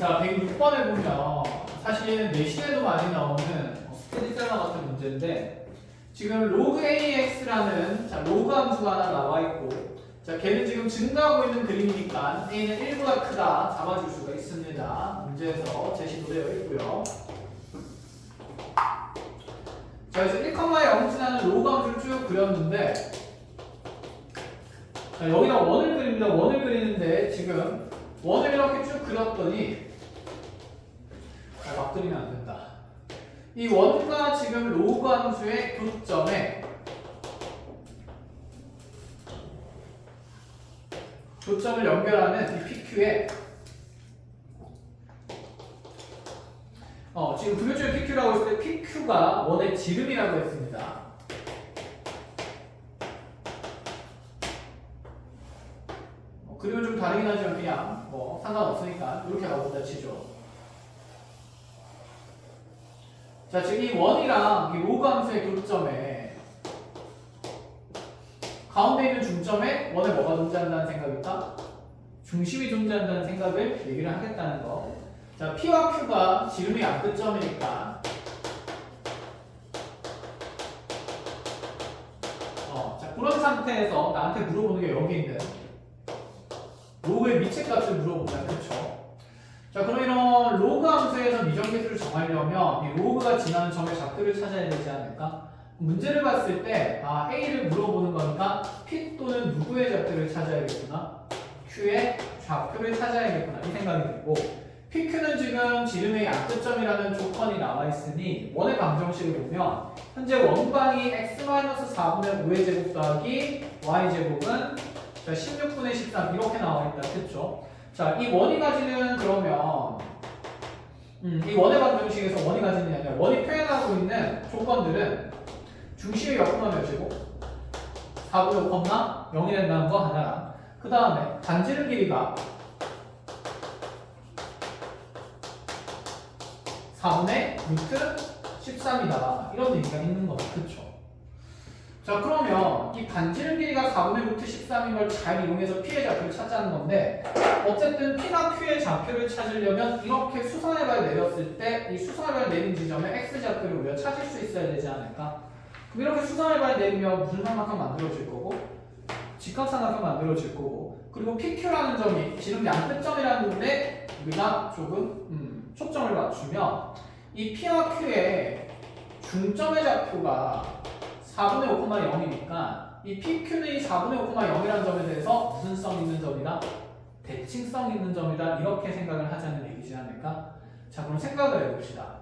자, 106번에 보면 사실 내신에도 많이 나오는 스테디셀러 같은 문제인데 지금 로그 AX라는 로그 함수가 하나 나와 있고 자, 걔는 지금 증가하고 있는 그림이니까 A는 1보다 크다 잡아줄 수가 있습니다. 문제에서 제시도 되어 있고요. 자, 그래서 1,0에 0 지나는 로그 함수를 쭉 그렸는데 자, 여기다 원을 그립니다. 원을 그리는데 지금 원을 이렇게 쭉 그렸더니 막 그리면 안 된다. 이 원과 지금 로그 함수의 교점에 교점을 연결하는 이 PQ에 지금 부교점의 PQ라고 했을 때 PQ가 원의 지름이라고 했습니다. 그림은 좀 다르긴 하지만 그냥 상관없으니까 이렇게 가보자 치죠. 자, 지금 이 원이랑 이 로그 함수의 교점에 가운데 있는 중점에 원에 뭐가 존재한다는 생각일까? 중심이 존재한다는 생각을 얘기를 하겠다는 거. 자, P와 Q가 지름의 약끝점이니까 자, 그런 상태에서 나한테 물어보는 게 여기 있는 로그의 미책값을 물어본다. 그렇죠? 자, 그럼 이런 로그 함수에서 미정계수를 정하려면 이 로그가 지나는 점의 좌표를 찾아야 되지 않을까? 문제를 봤을 때 A를 물어보는 거니까 P 또는 누구의 좌표를 찾아야겠구나? Q의 좌표를 찾아야겠구나 이 생각이 들고 PQ는 지금 지름의 약끝점이라는 조건이 나와 있으니 원의 방정식을 보면 현재 원방이 x-4분의 5의 제곱 더하기 y제곱은 16분의 13 이렇게 나와 있다. 그쵸? 자, 이 원이 가지는 그러면 이 원의 방정식에서 원이 가지는 게 아니라 원이 표현하고 있는 조건들은 중심의 역분화 몇 제곱? 4분의 5, 0이 된다는 거 하나랑 그 다음에 반지름 길이가 4분의 루트 13이다. 이런 얘기가 있는 거죠. 그쵸? 자, 그러면 이 반지름 길이가 4분의 루트 13인 걸 잘 이용해서 P의 좌표를 찾자는 건데 어쨌든 P나 Q의 좌표를 찾으려면 이렇게 수선해발 내렸을 때 이 수선해발 내린 지점에 X 좌표를 우리가 찾을 수 있어야 되지 않을까? 그럼 이렇게 수선해발 내리면 무슨 삼각형 만들어질 거고 직각삼각형 만들어질 거고 그리고 PQ라는 점이 지름 양끝점이라는 부분에 우리가 조금 초점을 맞추면 이 P와 Q의 중점의 좌표가 4분의 5, 0이니까 이 PQ는 이 4분의 5, 0이라는 점에 대해서 무슨 성 있는 점이다? 대칭성 있는 점이다. 이렇게 생각을 하자는 얘기지 않을까? 자, 그럼 생각을 해봅시다.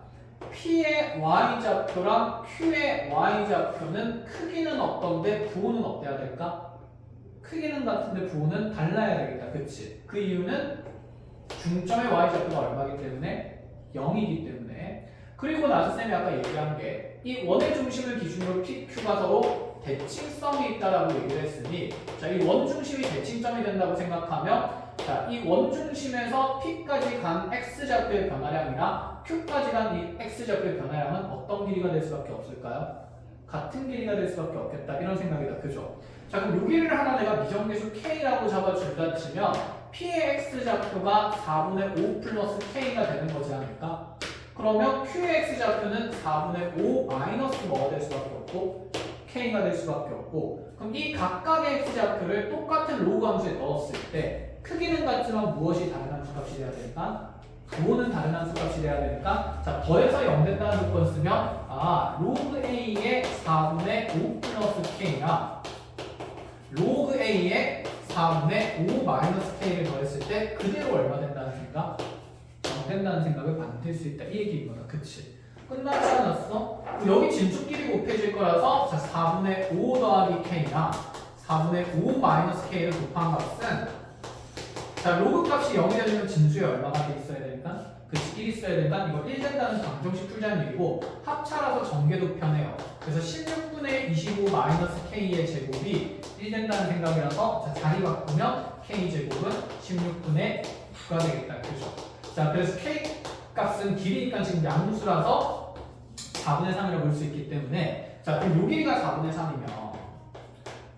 P의 Y좌표랑 Q의 Y좌표는 크기는 어떤데 부호는 어때야 될까? 크기는 같은데 부호는 달라야 되겠다. 그치? 그 이유는 중점의 Y좌표가 얼마이기 때문에 0이기 때문에 그리고 나서 쌤이 아까 얘기한 게 이 원의 중심을 기준으로 PQ가 서로 대칭성이 있다라고 얘기를 했으니 자, 이 원 중심이 대칭점이 된다고 생각하면 자, 이 원 중심에서 P까지 간 X좌표의 변화량이나 Q까지 간 이 X좌표의 변화량은 어떤 길이가 될 수밖에 없을까요? 같은 길이가 될 수밖에 없겠다. 이런 생각이다. 그죠? 자, 그럼 요 길이를 하나 내가 미정계수 K라고 잡아준다 치면 P의 X좌표가 4분의 5 플러스 K가 되는 거지 않을까? 그러면 Q의 X좌표는 4분의 5 마이너스 뭐가 될 수밖에 없고 K가 될 수밖에 없고 그럼 이 각각의 X좌표를 똑같은 로그 함수에 넣었을 때 크기는 같지만 무엇이 다른 함수값이 돼야 될까? 부호는 다른 함수값이 돼야 되니까 자, 더해서 0 된다는 조건 쓰면 로그 A의 4분의 5 플러스 K나 로그 A의 4분의 5 마이너스 K를 더했을 때 그대로 얼마 된다는 생각? 된다는 생각을 만들 수 있다. 이 얘기인 거다. 그치? 끝나지 않았어? 여기 진축끼리 곱해질 거라서 자, 4분의 5 더하기 K나 4분의 5 마이너스 K를 곱한 값은 자, 로그 값이 0이 되려면 진수에 얼마가 돼 있어야 되니까? 그치? 1 있어야 되니까 이거 1 된다는 방정식 풀자는 얘기고 합차라서 전개도 편해요. 그래서 16분의 25 마이너스 K의 제곱이 1 된다는 생각이라서 자, 자리 바꾸면 K제곱은 16분의 9가 되겠다. 그죠? 자, 그래서 K 값은 길이니까 지금 양수라서 4분의 3이라고 볼 수 있기 때문에 자, 그럼 요 길이가 4분의 3이면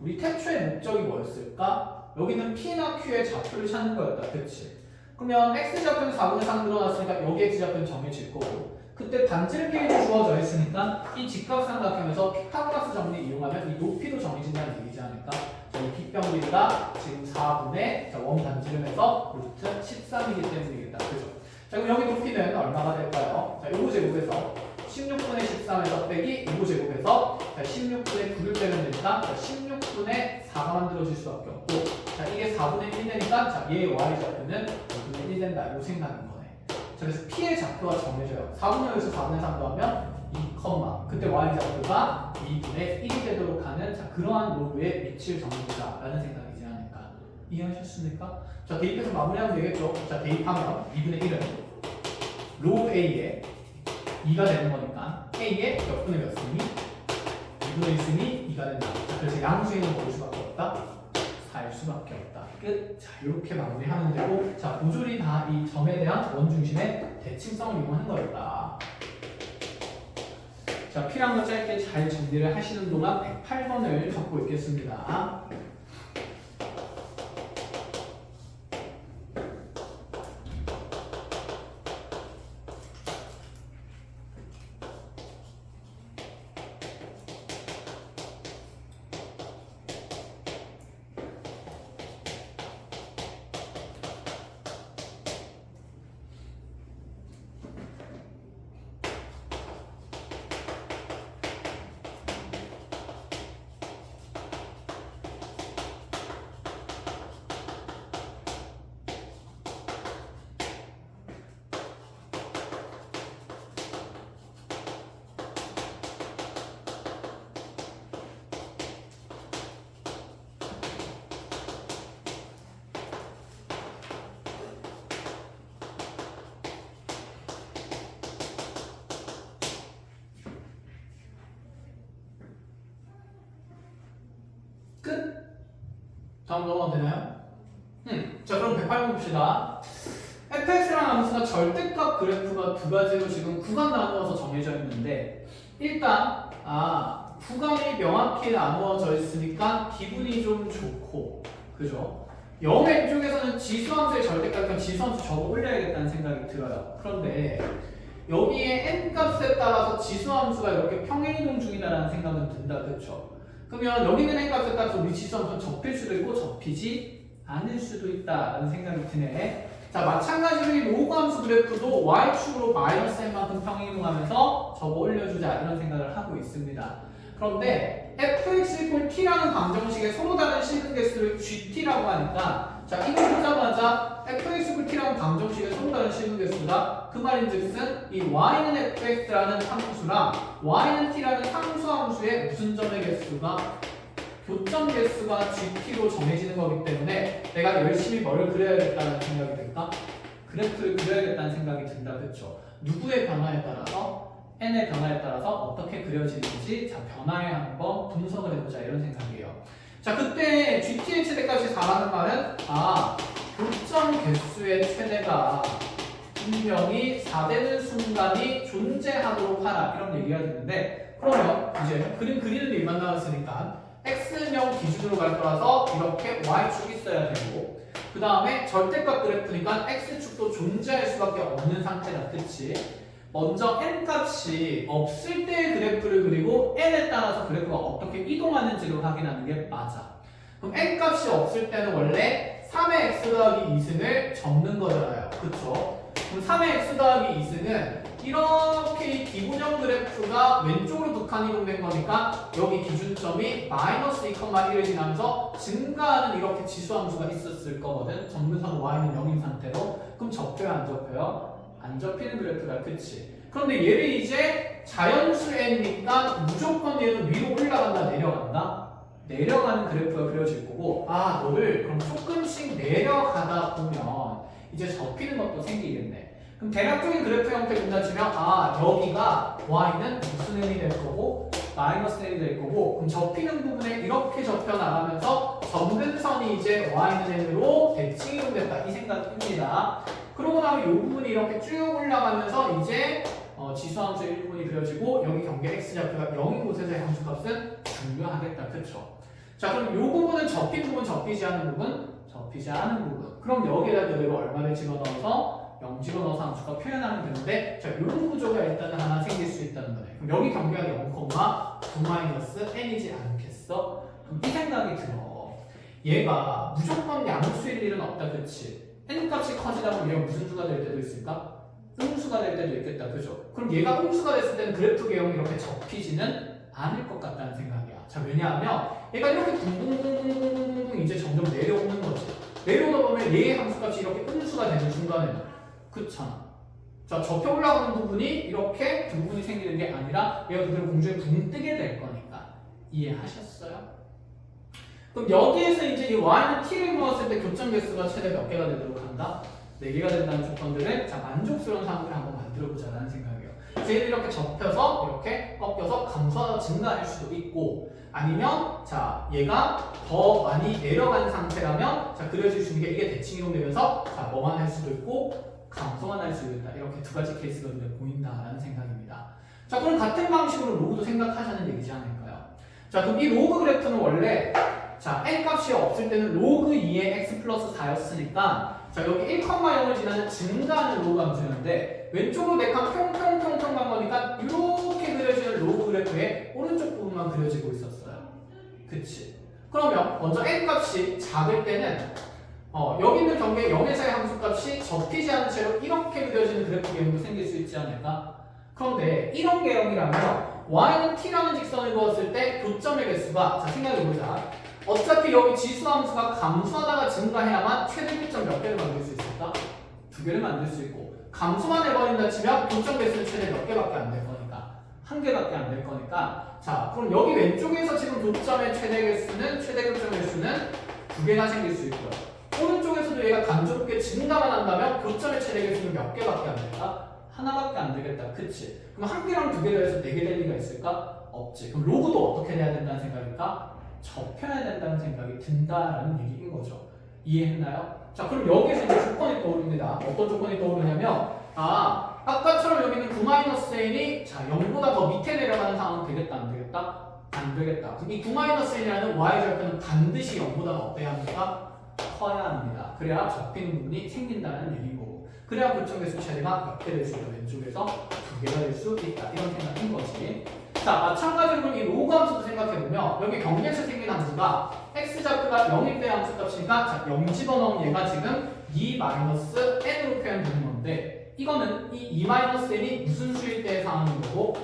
우리 태초의 목적이 뭐였을까? 여기는 P나 Q의 좌표를 찾는 거였다. 그치? 그러면 x좌표는 4분의 3 늘어났으니까 여기 x좌표는 정해질 거고 그때 반지름 길이도 주어져 있으니까 이 직각삼각형에서 피타고라스 정리 이용하면 이 높이도 정해진다는 얘기지 않을까? 이 빗변 길이가 지금 4분의 원 반지름에서 루트 13이기 때문이겠다. 그죠? 자, 그럼 여기 높이는 얼마가 될까요? 자, 요거 제곱에서 16분의 13에서 빼기 요거 제곱에서 16분의 9를 빼면 되니까 16분의 4가 만들어질 수밖에 없고 자, 이게 4분의 1 되니까 자, 얘의 y좌표는 5분의 1 된다. 요 생각인 거네. 자, 그래서 p의 좌표가 정해져요. 4분의 1에서 4분의 3 더하면 2, 그때 y좌표가 2분의 1이 되도록 하는 자, 그러한 로그의 위치를 정해보자 라는 생각이지 않을까. 이해하셨습니까? 자, 대입해서 마무리하면 되겠죠. 자, 대입하면 2분의 1은 로그 a에 2가 되는 거니까 a에 몇 분의 몇 승이? 2분의 1승이 2가 된다. 자, 그래서 양수에는 뭐일 수밖에 없다? 4일 수밖에 없다. 끝. 자, 이렇게 마무리하면 되고 자, 모조리 다 이 점에 대한 원중심의 대칭성을 이용하는 거였다. 자, 필요한 거 짧게 잘 정리를 하시는 동안 108번을 적고 있겠습니다. 끝! 다음 넘어가도 되나요? 자, 그럼 108번 봅시다. fx라는 함수가 절대값 그래프가 두 가지로 지금 구간 나누어서 정해져 있는데 일단 구간이 명확히 나누어져 있으니까 기분이 좀 좋고 그죠? 영 왼쪽에서는 지수함수의 절대값이니까 지수함수 적어 올려야겠다는 생각이 들어요. 그런데 여기에 n 값에 따라서 지수함수가 이렇게 평행이동 중이다라는 생각은 든다. 그렇죠? 그러면 여기 있는 n 값에 따라서 우리 지수함수는 접힐 수도 있고 접히지 않을 수도 있다라는 생각이 드네. 자, 마찬가지로 이 로그 함수 그래프도 y축으로 마이너스 n만큼 평행이동하면서 적어 올려주자 이런 생각을 하고 있습니다. 그런데 fx t라는 방정식에 서로 다른 실근 개수를 gt라고 하니까 자, 이거 보자마자 fx t라는 방정식에 서로 다른 실근 개수다. 그 말인즉슨 이 y는 fx라는 함수랑 y는 t라는 상수함수의 무슨 점의 개수가 교점 개수가 gt로 정해지는 거기 때문에 내가 열심히 뭘 그려야겠다는 생각이 들까? 그래프를 그려야겠다는 생각이 든다. 그렇죠? 누구의 변화에 따라서 n의 변화에 따라서 어떻게 그려지는지 자, 변화에 한번 분석을 해보자 이런 생각이에요. 자, 그때 GT의 최대값이 4라는 말은 교점 개수의 최대가 분명히 4되는 순간이 존재하도록 하라 이런 얘기가 되는데 그러면 이제 그림 그리는 일만 나왔으니까 x명 기준으로 갈 거라서 이렇게 y축이 있어야 되고 그 다음에 절대값 그래프니까 x축도 존재할 수밖에 없는 상태다. 그치? 먼저 n값이 없을 때의 그래프를 그리고 n에 따라서 그래프가 어떻게 이동하는지를 확인하는 게 맞아. 그럼 n값이 없을 때는 원래 3의 x 더하기 2승을 적는 거잖아요. 그쵸? 그럼 3의 x 더하기 2승은 이렇게 기본형 그래프가 왼쪽으로 두 칸 이동된 거니까 여기 기준점이 마이너스 2,1을 지나면서 증가하는 이렇게 지수함수가 있었을 거거든. 정근선 y는 0인 상태로. 그럼 접혀요 안 접혀요? 안 접히는 그래프다. 그치? 그런데 얘를 이제 자연수 n이니까 무조건 얘는 위로 올라간다 내려간다? 내려가는 그래프가 그려질 거고 너를 그럼 조금씩 내려가다 보면 이제 접히는 것도 생기겠네. 그럼 대략적인 그래프 형태를 본다 치면 여기가 y는 무슨 n이 될 거고 마이너스 n이 될 거고 그럼 접히는 부분에 이렇게 접혀 나가면서 점근선이 이제 y는 n으로 대칭이 됐다 이 생각입니다. 그러고 나면 이 부분이 이렇게 쭉 올라가면서 이제 지수함수의 일부분이 그려지고 여기 경계 x좌표가 0인 곳에서의 함수값은 중요하겠다. 그쵸? 자, 그럼 이 부분은 접힌 부분, 접히지 않은 부분 접히지 않은 부분. 그럼 여기에다 그대로 얼마를 집어넣어서 0 집어넣어서 함수가 표현하면 되는데 자, 이런 구조가 일단은 하나 생길 수 있다는 거네. 그럼 여기 경계가 0,9-n이지 않겠어? 그럼 이 생각이 들어. 얘가 무조건 양수일 일은 없다, 그치? n 값이 커지다 보면 얘가 무슨 수가 될 때도 있을까? 음수가 될 때도 있겠다, 그죠? 그럼 얘가 음수가 됐을 때는 그래프 개형이 이렇게 접히지는 않을 것 같다는 생각이야. 자, 왜냐하면 얘가 이렇게 붕붕붕붕붕붕 이제 점점 내려오는 거지. 내려오다 보면 얘의 함수값이 이렇게 음수가 되는 순간에는 그렇잖아. 자, 접혀 올라가는 부분이 이렇게 두 부분이 생기는 게 아니라 얘가 그대로 공중에 붕 뜨게 될 거니까. 이해하셨어요? 그럼 여기에서 이제 이 y는 t를 모았을 때 교점 개수가 최대 몇 개가 되도록 한다? 4개가 된다는 조건들을 자, 만족스러운 상황을 한번 만들어보자라는 생각이에요. 쟤를 이렇게 접혀서 이렇게 꺾여서 감소하다 증가할 수도 있고 아니면 자, 얘가 더 많이 내려간 상태라면 자, 그려질 수 있는 게 이게 대칭 이동되면서 자, 뭐만 할 수도 있고 감소만 할 수도 있다. 이렇게 두 가지 케이스가 눈에 보인다라는 생각입니다. 자, 그럼 같은 방식으로 로그도 생각하자는 얘기지 않을까요? 자, 그럼 이 로그 그래프는 원래 자, n 값이 없을 때는 로그 2의 x 플러스 4였으니까 자, 여기 1,0을 지나는 증가하는 로그 함수였는데 왼쪽으로 4칸 평평평평 간 거니까 이렇게 그려지는 로그 그래프의 오른쪽 부분만 그려지고 있었어요. 그치? 그러면 먼저 n 값이 작을 때는 여기 있는 경계의 0에서의 함수값이 접히지 않은 채로 이렇게 그려지는 그래프 개형도 생길 수 있지 않을까? 그런데 이런 개형이라면 y는 t라는 직선을 그었을 때 교점의 개수가 자, 생각해보자. 어차피 여기 지수함수가 감소하다가 증가해야만 최대 교점 몇 개를 만들 수 있을까? 2개를 만들 수 있고 감소만 해버린다 치면 교점 개수는 최대 몇 개밖에 안 될 거니까 1개밖에 안 될 거니까 자, 그럼 여기 왼쪽에서 지금 교점의 최대 교점 개수는 2개나 생길 수 있고요. 오른쪽에서도 얘가 단조롭게 증가만 한다면 교점의 최대 개수는 몇 개밖에 안 될까? 하나밖에 안 되겠다. 그치? 그럼 1개랑 2개 더해서 4개 될 리가 있을까? 없지. 그럼 로그도 어떻게 돼야 된다는 생각일까? 접혀야 된다는 생각이 든다라는 얘기인 거죠. 이해했나요? 자, 그럼 여기에서 이제 조건이 떠오릅니다. 어떤 조건이 떠오르냐면 아까처럼 여기는 9-n이 자 0보다 더 밑에 내려가는 상황은 되겠다 안 되겠다? 안 되겠다. 그럼 이 9-n이라는 y절편은 반드시 0보다 어때야 합니까? 커야 합니다. 그래야 접히는 부분이 생긴다는 얘기인 거고 그래야 교점개수 최대가 몇 개 될 수 있다. 왼쪽에서 2개가 될 수 있다. 이런 생각인 거지. 자, 마찬가지로 이 로그 함수도 생각해보면 여기 경계에서 생긴 함수가 x좌표가 0일 때 함수값이니까 자, 0 집어넣으면 얘가 지금 2-n으로 표현되는 건데 이거는 이 2-n이 무슨 수일 때의 상황인 거고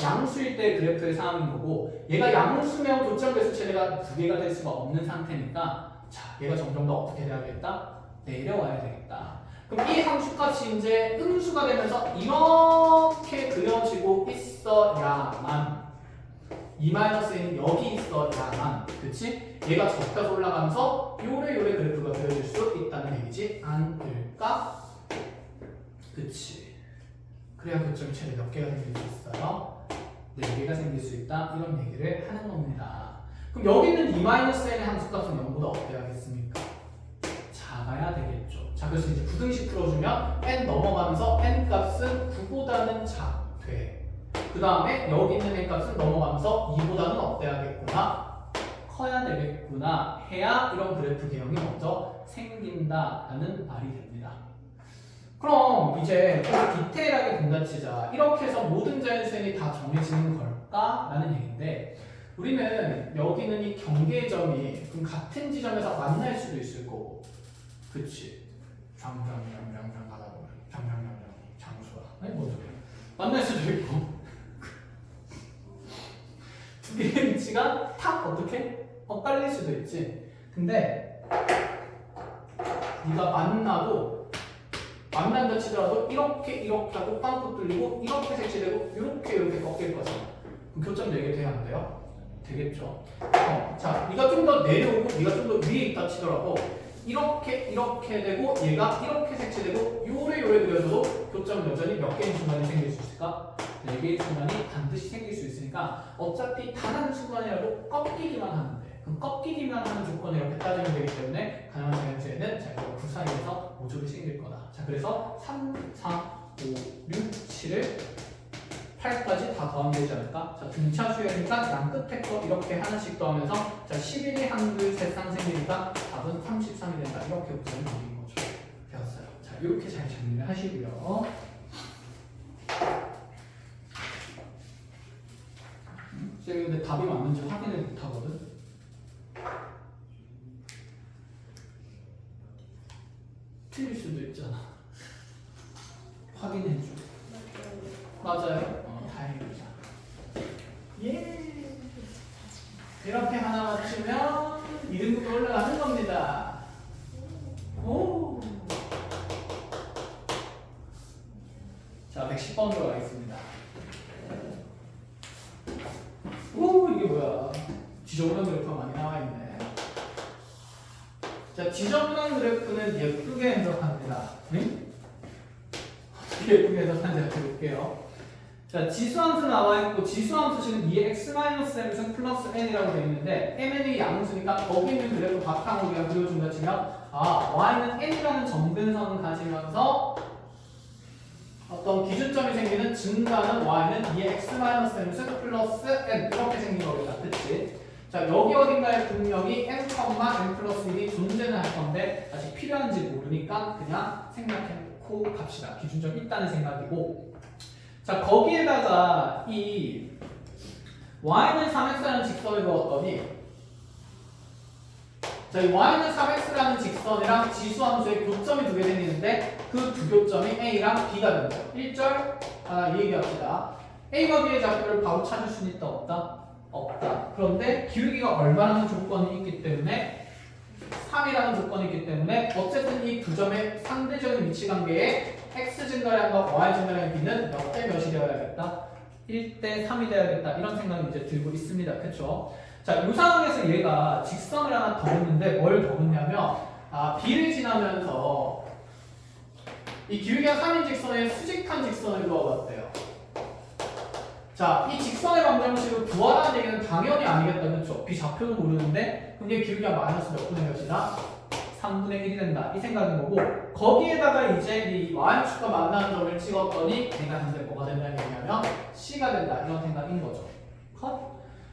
양수일 때의 그래프의 상황인 거고 얘가 양수면 교점개수 최대가 2개가 될 수가 없는 상태니까 자, 얘가 점점 더 어떻게 돼야겠다? 내려와야 되겠다. 그럼 이 함수값이 이제 음수가 되면서 이렇게 그려지고 있어야만 2-n은 여기 있어야만 그치? 얘가 접혀서 올라가면서 요래 그래프가 그려질 수 있다는 얘기지 않을까? 그치? 그래야 교점이 최대 몇 개가 생길 수 있어요? 4개가 생길 수 있다 이런 얘기를 하는 겁니다. 그럼 여기 있는 2-n의 함수값은 0보다 어때야겠습니까? 작아야 되겠죠. 자, 그래서 이제 부등식 풀어주면 n 넘어가면서 n 값은 9보다는 작돼. 그 다음에 여기 있는 n 값은 넘어가면서 2보다는 어때야겠구나? 커야 되겠구나 해야 이런 그래프 개형이 먼저 생긴다라는 말이 됩니다. 그럼 이제 좀 디테일하게 본다치자. 이렇게 해서 모든 자연수행이 다 정해지는 걸까? 라는 얘기인데 우리는 여기는 이 경계점이 그럼 같은 지점에서 만날 수도 있을 거고 그치? 장장장장장 가다 보면 장장장장 장수가 아니 뭐죠? 만날 수도 있고 두 개의 위치가 탁 어떻게? 엇갈릴 수도 있지. 근데 네가 만난다 치더라도 이렇게 하고 빵꾸 뚫리고 이렇게 색칠되고 이렇게 꺾일 거잖아. 그럼 교점 4개 돼야 안 돼요? 되겠죠. 자, 네가 좀 더 내려오고 네가 좀 더 위에 있다 치더라도 이렇게 되고 얘가 이렇게 색칠되고 요래 그려줘도 교점 여전히 몇 개의 순간이 생길 수 있을까? 4개의 순간이 반드시 생길 수 있으니까 어차피 단 한 순간이라도 꺾이기만 하면 돼. 그럼 꺾이기만 하는 조건을 이렇게 따지면 되기 때문에 가능한 자연수에는 자, 이거 9 사이에서 5족이 생길 거다. 자, 그래서 3, 4, 5, 6, 7을 8까지 다 더하면 되지 않을까? 자, 등차 수열이니까 양 끝에 거 이렇게 하나씩 더하면서 자, 11이 한글 세상 생기니까 답은 33이 된다. 이렇게 구성이 되는 거죠. 배웠어요. 자, 이렇게 잘 정리를 하시고요. 쌤이 근데 답이 맞는지 확인을 못 하거든. 틀릴 수도 있잖아. 확인해줘. 맞아요. 다행이다. 예. 이렇게 하나 맞추면 2등급도 올라가는 겁니다. 오. 자, 110번 들어가겠습니다. 오, 이게 뭐야? 지저분한 그래프가 많이 나와 있네. 자, 지저분한 그래프는 예쁘게 해석합니다. 응? 어떻게 예쁘게 해석하는지 해볼게요. 자, 지수함수 나와 있고 지수함수식은 2x-m승 플러스 n이라고 되어 있는데 mn이 양수니까 거기 있는 그래프 바탕으로 우리가 그려준다 치면 y는 n이라는 점근선을 가지면서 어떤 기준점이 생기는 증가는 y는 2x-m승 플러스 n 이렇게 생긴 거겠다. 그치? 자, 여기 어딘가에 분명히 n, n 플러스 1이 존재는 할 건데 아직 필요한지 모르니까 그냥 생각해놓고 갑시다. 기준점이 있다는 생각이고, 자, 거기에다가 이 y는 3x라는 직선을 그었더니, 자, 이 y는 3x라는 직선이랑 지수함수의 교점이 두 개 생기는데 그 두 교점이 a랑 b가 된다. 1절 하나 얘기합시다. a와 b의 좌표를 바로 찾을 수는 있다 없다? 없다. 그런데 기울기가 얼마라는 조건이 있기 때문에 3이라는 조건이 있기 때문에 어쨌든 이 두 점의 상대적인 위치관계에 x 증가량과 y 증가량의 b는 몇 대 몇이 되어야겠다? 1대 3이 되어야겠다. 이런 생각이 이제 들고 있습니다. 그쵸? 자, 이 상황에서 얘가 직선을 하나 더 긋는데 뭘 더 긋냐면 b를 지나면서 이 기울기가 3인 직선에 수직한 직선을 그어봤대요. 자, 이 직선의 방정식을 구하라는 얘기는 당연히 아니겠다. 그쵸? b 좌표는 모르는데 그럼 얘 기울기가 마이너스 몇 분의 몇이다? 3분의 1이 된다. 이 생각인 거고, 거기에다가 이제 이 y축과 만나는 점을 찍었더니 내가 현재 뭐가 된다는 얘기냐면 c가 된다. 이런 생각인 거죠. 컷?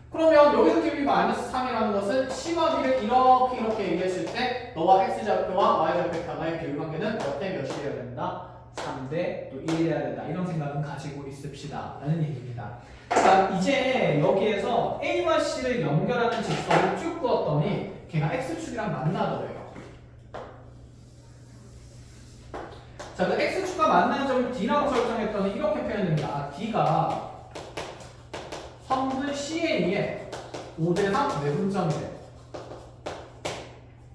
그러면 여기서 기울기 마이너스 3이라는 것은 c와 b를 이렇게 얘기했을 때 너와 x좌표와 y좌표 변화의 비율관계는 몇 대 몇이 되어야 된다? 3대 또 1이 돼야 된다. 이런 생각은 가지고 있읍시다. 라는 얘기입니다. 자, 이제 여기에서 a와 c를 연결하는 직선을 쭉 그었더니 걔가 x축이랑 만나더래요. 자, 그 x축과 만나는 점을 d라고 설정했더니 이렇게 표현됩니다. d가 선분 CA의 5대3 외분점이래.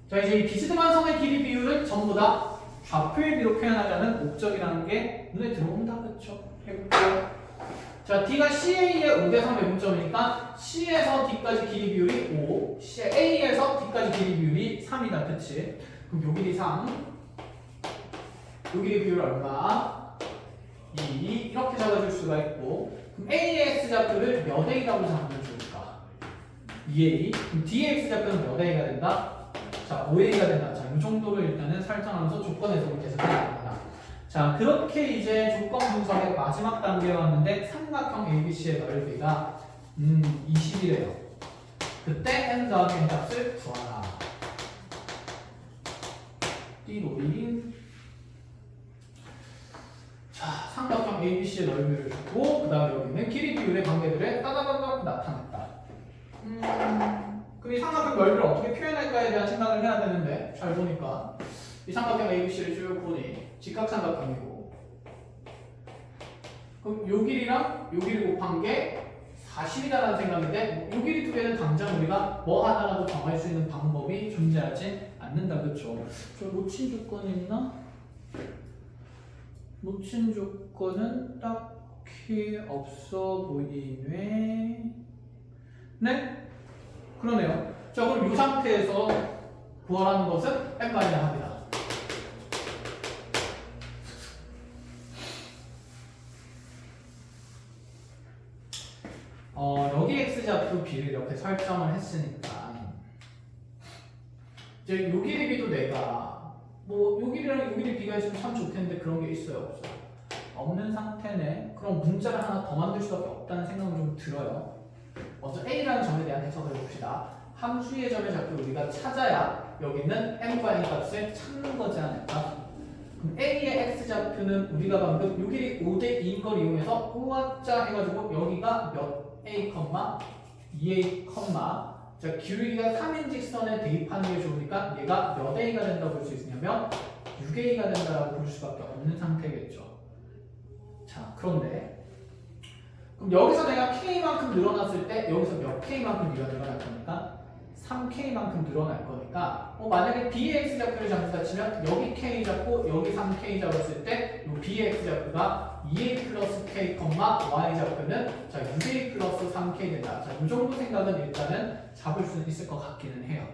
자, 이제 이 비스듬한 선의 길이 비율을 전부 다 좌표의 비로 표현하자는 목적이라는 게 눈에 들어온다. 그쵸? 해볼게요. 자, D가 CA의 5대3 외분점이니까 C에서 D까지 길이 비율이 5, A에서 D까지 길이 비율이 3이다. 그치? 그럼 요 길이 3, 요 길이 비율 얼마? 2, 이렇게 잡아줄 수가 있고, 그럼 A의 X좌표를 몇 A라고 잡으면 좋을까? 2A. 그럼 D의 X좌표는 몇 A가 된다? 자, 5A가 된다. 자, 이 정도로 일단은 설정하면서 조건 해석을 계속 해야 됩니다. 자, 그렇게 이제 조건 분석의 마지막 단계에 왔는데 삼각형 ABC의 넓이가 20이래요. 그때 n 더하기 n 값을 구하라. 띠로인. 자, 삼각형 ABC의 넓이를 주고 그 다음에 여기는 길이 비율의 관계들을 따다다닥 나타냈다. 그럼 이 삼각형 넓이를 어떻게 표현할까에 대한 생각을 해야 되는데, 잘 보니까 이 삼각형 ABC를 쭉 보니 직각삼각형이고, 그럼 요 길이랑 요 길이 곱한 게 40이다라는 생각인데, 요 길이 두 개는 당장 우리가 뭐 하나라도 정할 수 있는 방법이 존재하지 않는다. 그쵸? 저 놓친 조건이 있나? 놓친 조건은 딱히 없어 보이네. 네? 그러네요. 자, 그럼 이 상태에서 구하라는 것은 n만이나 합니다. 여기 x좌표 b를 이렇게 설정을 했으니까 이제 요 길이 b도 내가 뭐 요 길이랑 요 길이 b가 있으면 참 좋겠는데 그런 게 있어요, 없어요? 없는 상태네. 그럼 문자를 하나 더 만들 수밖에 없다는 생각은 좀 들어요. 먼저 A라는 점에 대한 해석을 해봅시다. 함수의 점의 좌표를 우리가 찾아야 여기 있는 m과 n 값을 찾는 거지 않을까? 그럼 A의 x좌표는 우리가 방금 요 길이 5대 2인 걸 이용해서 우아자 해가지고 여기가 몇 A, 2A, 자 기울기가 3인 직선에 대입하는 게 좋으니까 얘가 몇 A가 된다고 볼 수 있냐면 6A가 된다고 볼 수밖에 없는 상태겠죠. 자 그런데 그럼 여기서 내가 K만큼 늘어났을 때 여기서 몇 K만큼 네가 늘어날 겁니까? 3K만큼 늘어날 거니까 만약에 B의 X좌표를 잡는다 치면 여기 K 잡고 여기 3K 잡았을 때 이 B의 X좌표가 2A 플러스 K, Y좌표는 자 6A 플러스 3K 된다. 자, 이 정도 생각은 일단은 잡을 수 있을 것 같기는 해요.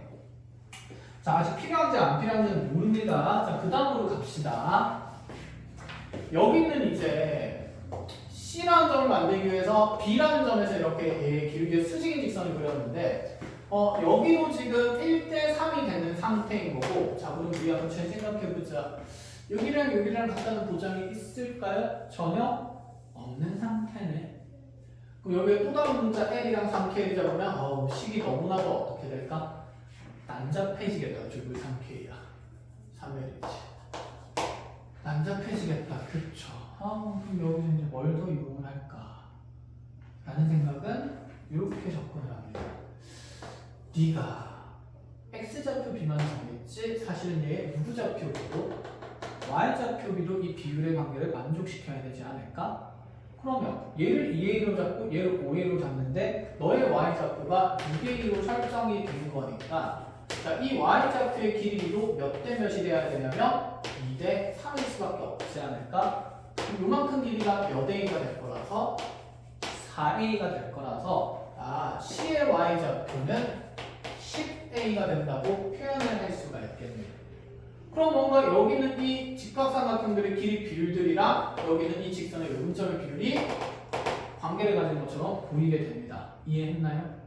자, 아직 필요한지 안 필요한지는 모릅니다. 자, 그 다음으로 갑시다. 여기는 이제 C라는 점을 만들기 위해서 B라는 점에서 이렇게 길게 수직인 직선을 그렸는데 여기도 지금 1대 3이 되는 상태인 거고 자 그럼 우리 한번 잘 생각해보자. 여기랑 여기랑 같다는 보장이 있을까요? 전혀 없는 상태네. 그럼 여기에 또 다른 문자 L이랑 3K를 잡으면 식이 너무나도 어떻게 될까? 난잡해지겠다. 저기 3K야 3L이지 난잡해지겠다. 그쵸? 그럼 여기서 이제 뭘 더 이용을 할까? 라는 생각은 이렇게 접근을 합니다. 네가 X좌표 B만 정했지 사실은 얘의 누구좌표 B도 Y좌표 B도 이 비율의 관계를 만족시켜야 되지 않을까? 그러면 얘를 2A로 잡고 얘를 5A로 잡는데 너의 Y좌표가 6A로 설정이 된 거니까 자, 이 Y좌표의 길이도 몇 대 몇이 돼야 되냐면 2대 3일 수밖에 없지 않을까? 그럼 요만큼 길이가 몇 A가 될 거라서 4A가 될 거라서 C의 Y좌표는 10A가 된다고 표현을 할 수가 있겠네요. 그럼 뭔가 여기는 이 직각삼각형들의 길이 비율들이랑 여기는 이 직선의 요금점의 비율이 관계를 가진 것처럼 보이게 됩니다. 이해했나요?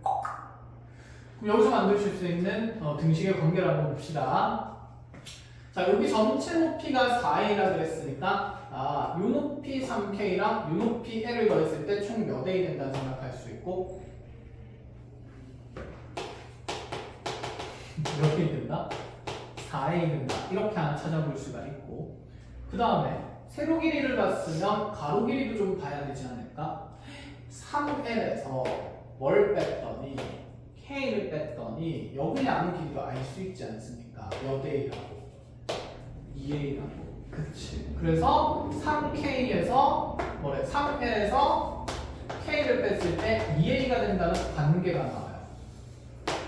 그럼 여기서 만드실 수 있는 등식의 관계를 한번 봅시다. 자 여기 전체 높이가 4A라 그랬으니까 요 높이 3K랑 요 높이 L을 더했을 때 총 몇 A 된다고 생각할 수 있고 몇 개 된다? 4A 된다. 이렇게 하나 찾아볼 수가 있고 그 다음에 세로 길이를 봤으면 가로 길이도 좀 봐야 되지 않을까? 3L에서 뭘 뺐더니 K를 뺐더니 여기 남은 길이도 알 수 있지 않습니까? 몇 A라고? 2A라고. 그치. 그래서 3K에서 뭐래? 3L에서 K를 뺐을 때 2A가 된다는 관계가 나와요.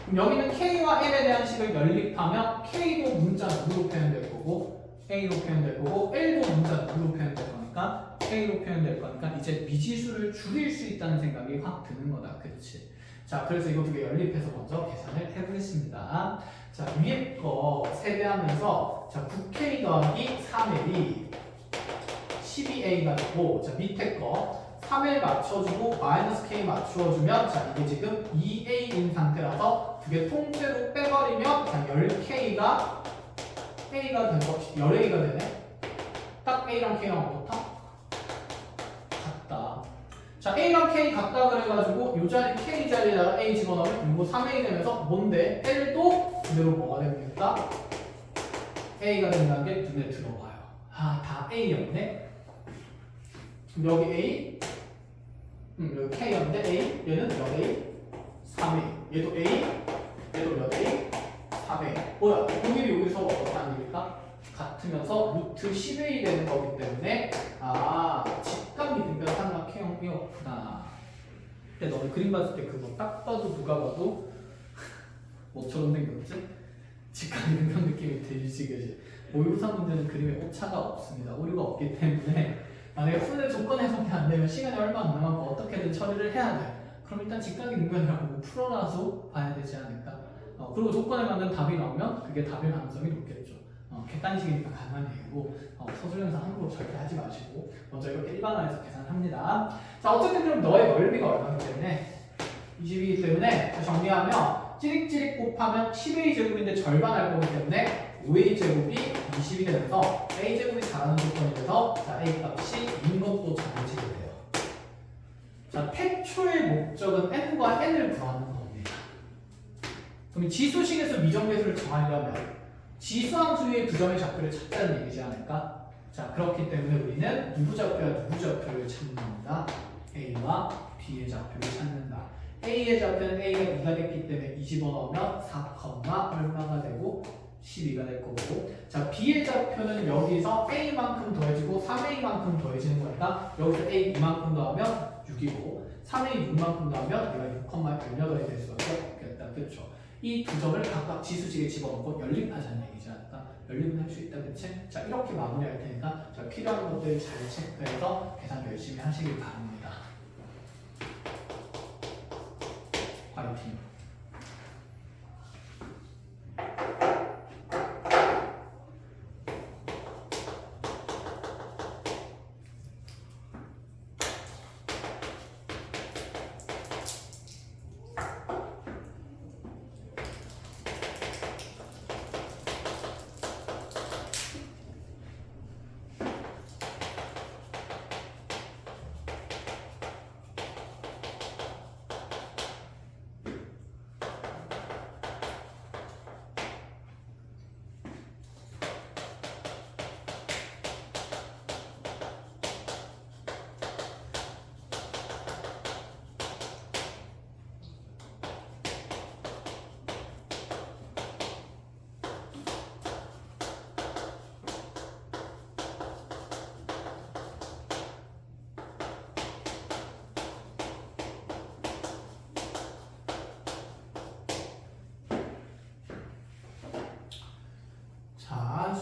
그럼 여기는 K와 L에 대한 식을 연립하면 K도 문자 누구로 표현될 거고 A로 표현될 거고 L도 문자 누구로 표현될 거니까 A로 표현될 거니까 이제 미지수를 줄일 수 있다는 생각이 확 드는 거다. 그치? 자 그래서 이거 두 개 연립해서 먼저 계산을 해보겠습니다. 자 위에 거 세배하면서 자 9K 더하기 3L이 12A가 되고 자 밑에 거 3L 맞춰주고 마이너스 K 맞추어주면 자 이게 지금 2A인 상태라서 두 개 통째로 빼버리면 자 10K가 A가 된 거, 10A가 되네. 딱 A랑 K랑 어떻다? 같다. 자 A랑 K 같다 그래가지고 요 자리 K 자리에다가 A 집어넣으면 이거 3A 되면서 뭔데? L도 그대로 뭐가 됩니까? A가 된다는 게 눈에 들어와요. 다 A였네. 그럼 여기 A 여기 K였는데 A 얘는 몇 A? 3A 얘도 A 얘도 몇 A? 3A 뭐야 공일이 여기서 어떻다는 얘기일까? 같으면서 루트 10A 되는 거기 때문에 직각이 등변 삼각형이었구나. 근데 너는 그림 봤을 때 그거 딱 봐도 누가 봐도 뭐처럼 생겼지? 직각이 등변 느낌이 들지. 모의고사 문제는 그림에 오차가 없습니다. 오류가 없기 때문에 만약에 풀의 조건 해석이 안 되면 시간이 얼마 안 남았고 어떻게든 처리를 해야 돼. 그럼 일단 직각이 능변이라고 풀어놔서 봐야 되지 않을까? 그리고 조건에 맞는 답이 나오면 그게 답일 가능성이 높겠죠. 객관식이니까 가능한 얘기고 서술형에서 함부로 절대 하지 마시고 먼저 이렇게 일반화해서 계산합니다. 자 어쨌든 그럼 너의 넓이가 얼마기 때문에 20이기 때문에 정리하면 찌릿찌릿 곱하면 10A 제곱인데 절반 할 거기 때문에 5A 제곱이 20이 되면서 a제곱이 잘하는 조건이 돼서 자, a 값이 인 것도 정해지게 돼요. 자, 태초의 목적은 n과 n을 구하는 겁니다. 그럼 지수식에서 미정계수를 정하려면 지수함수 위에 두 점의 좌표를 찾자는 얘기지 않을까? 자, 그렇기 때문에 우리는 누구 좌표와 누구 좌표를 찾는다? a와 b의 좌표를 찾는다. a의 좌표는 a가 2가 됐기 때문에 2 집어넣으면 4, 얼마가 되고 12가 될 거고, 자, b의 좌표는 여기서 a만큼 더해지고 3a만큼 더해지는 거니까 여기서 a 이만큼 더하면 6이고 3a 6만큼 더하면 얘가 6,18이 될 수밖에 없겠다. 그렇죠? 이 두 점을 각각 지수식에 집어넣고 연립하자는 얘기지 않을까? 연립은 할 수 있다. 그치? 자, 이렇게 마무리할 테니까 자, 필요한 것들 잘 체크해서 계산 열심히 하시길 바랍니다. 화이팅!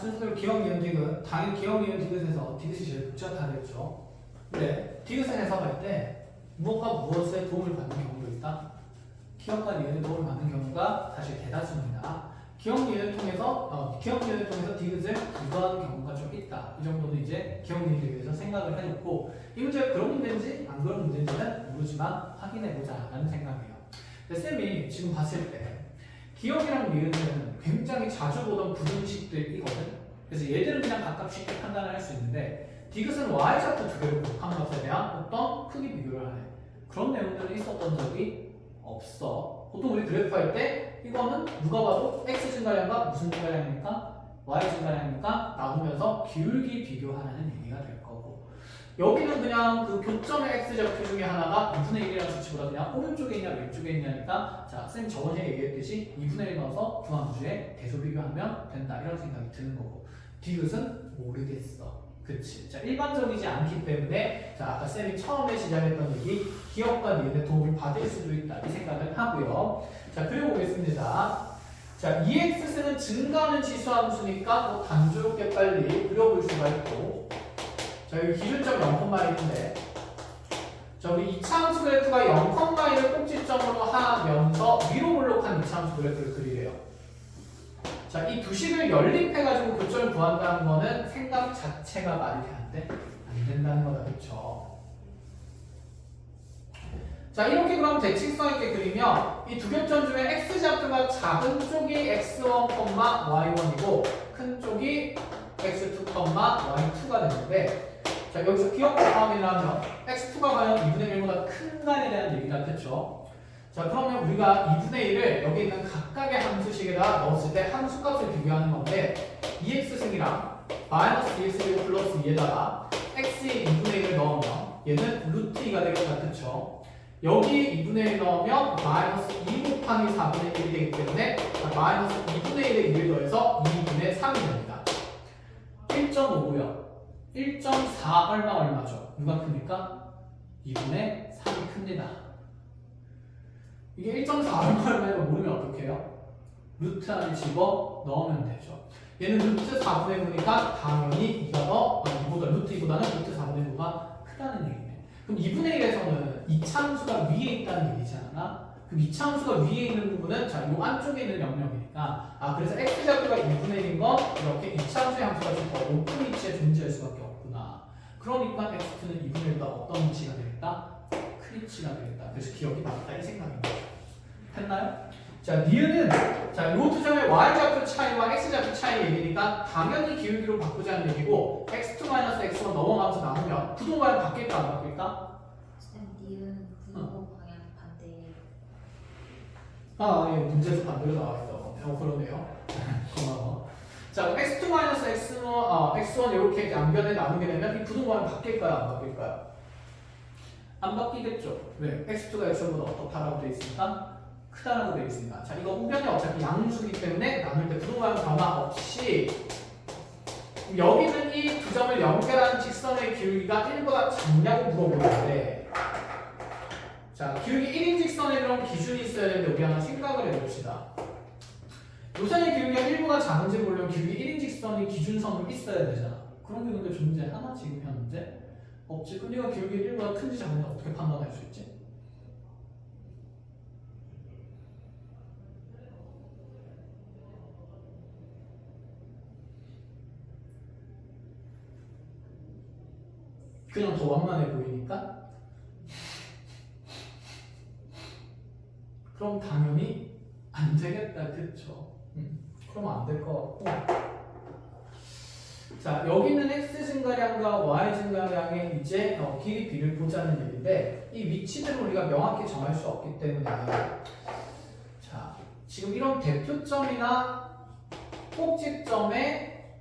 순서대로 기억, 니은, 디귿. 당연히 기억, 니은, 디귿에서 디귿이 제일 복잡하겠죠. 근데 디귿을 해석할 때 무엇과 무엇에 도움을 받는 경우도 있다. 기억과 니은에 도움을 받는 경우가 사실 대다수입니다. 기억, 니은을 통해서 디귿을 부도하는 경우가 좀 있다. 이 정도는 이제 기억, 니은, 디귿에서 생각을 해놓고 이 문제가 그런 문제인지 안 그런 문제인지는 모르지만 확인해보자라는 생각이에요. 근데 쌤이 지금 봤을 때 기억이랑 니은은 굉장히 자주 보던 부등식들이거든. 그래서 얘들은 그냥 각각 쉽게 판단을 할 수 있는데 디귿은 y좌표 두 개를 곱한 것에 대한 어떤 크기 비교를 하네. 그런 내용들은 있었던 적이 없어. 보통 우리 그래프 할 때 이거는 누가 봐도 x 증가량과 무슨 증가량입니까? y 증가량이니까 나누면서 기울기 비교하라는 얘기가 될 거고, 여기는 그냥 그 교점의 x좌표 중에 하나가 2분의 1이라는 수치보다 그냥 오른쪽에 있냐 왼쪽에 있냐니까, 자, 쌤 저번에 얘기했듯이 2분의 1 넣어서 두 함수에 대소 비교하면 된다 이런 생각이 드는 거고, 디귿은 모르겠어. 그치? 자, 일반적이지 않기 때문에 자, 아까 쌤이 처음에 시작했던 얘기 기억과 니은의 도움을 받을 수도 있다 이 생각을 하고요. 자, 그려보겠습니다. 자, EX는 증가하는 지수함수니까 뭐 단조롭게 빨리 그려볼 수가 있고, 자, 여기 기준점 0,1인데 자, 우리 2차 함수 그래프가 0,1을 꼭지점으로 하면서 위로 볼록한 2차 함수 그래프를 그리래요. 자, 이 두 식을 연립해가지고 교점을 구한다는 거는 생각 자체가 말이 돼, 안 돼? 안 된다는 거다, 그쵸? 자, 이렇게 그럼 대칭성 있게 그리면 이 두 교점 중에 x좌표가 작은 쪽이 x1, y1이고 큰 쪽이 x2, y2가 되는데, 자, 여기서 기억 포함이라면 x2가 과연 2분의 1보다 큰가에 대한 얘기가 됐죠. 자, 그러면 우리가 2분의 1을 여기 있는 각각의 함수식에다 넣었을 때 함수값을 비교하는 건데, 2x승이랑 마이너스 2x 플러스 2에다가 x의 2분의 1을 넣으면 얘는 루트 2가 되겠다. 그쵸? 여기 2분의 1 넣으면 마이너스 2 곱하기 4분의 1이 되기 때문에 마이너스 2분의 1에 2를 더해서 2분의 3이 됩니다. 1.5고요. 1.4 얼마죠? 누가 큽니까? 2분의 3이 큽니다. 이게 1.4 얼마를 모르면 어떻게 해요? 루트 안에 집어 넣으면 되죠. 얘는 루트 4분의 9니까 당연히 2가 루트 2보다는 루트 4분의 9가 크다는 얘기네. 그럼 2분의 1에서는 2차 함수가 위에 있다는 얘기지 않아? 그럼 2차 함수가 위에 있는 부분은 자, 이 안쪽에 있는 영역이니까, 그래서 x좌표가 2분의 1인 건 이렇게 2차 함수의 함수가 좀 더 높은 위치에 존재할 수밖에 없구나. 그러니까 x2는 2분의 1보다 어떤 위치가 되겠다? 큰 위치가 되겠다. 그래서 기억이 맞다 이 생각입니다. 됐나요? 자, 니은은 자, 요 두 점의 y좌표 차이와 x좌표 차이 얘기니까 당연히 기울기로 바꾸자는 얘기고 x2-x1 넘어가면서 나누면 부동반은 바뀔까 안 바뀔까? 니은 분모 방향 반대. 아, 예, 문제에서 반대로 나와있어. 그러네요. 고마워. 자, x1 이렇게 양변에 나누게 되면 이 부동반은 바뀔까요? 안 바뀔까요? 안 바뀌겠죠. 왜? x2가 x보다 어떻다라고 되어 있으니까 크다라고 되어 있으니까. 자, 이거 우변이 어차피 양수기 때문에 나눌 때 부동반 변화 없이 여기는 이 두 점을 연결한 직선의 기울기가 1보다 작냐고 물어보는데 자, 기울기 1인 직선에 그런 기준이 있어야 되는데 우리 하나 생각을 해봅시다. 요선의 기울기가 1보다 작은지 모르면 기울기 1인 직선이 기준선으로 있어야 되잖아. 그런 게 근데 존재하나? 지금 현재? 없지. 그럼 이거 기울기 1보다 큰지 작은지 어떻게 판단할 수 있지? 그냥 더 완만해 보이니까? 그럼 당연히 안 되겠다. 그쵸? 그러면 안 될 것 같고 자, 여기는 x 증가량과 y 증가량의 이제 길이 비를 보자는 얘기인데 이 위치들을 우리가 명확히 정할 수 없기 때문에 자, 지금 이런 대표점이나 꼭지점의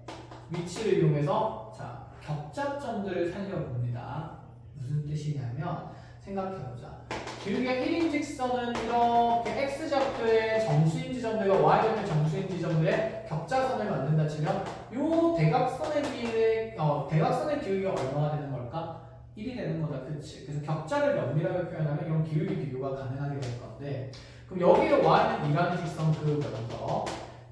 위치를 이용해서 자, 격자점들을 살려봅니다. 무슨 뜻이냐면 생각해보자. 기울기가 1인 직선은 이렇게 x좌표의 정수인 지점들과 y좌표의 정수인 지점들의 격자선을 만든다 치면 이 대각선의 대각선의 기울기가 얼마나 되는 걸까? 1이 되는 거다. 그치? 그래서 격자를 면밀하게 표현하면 이런 기울기 비교가 가능하게 될 건데 그럼 여기에 y는 2라는 직선 그으면서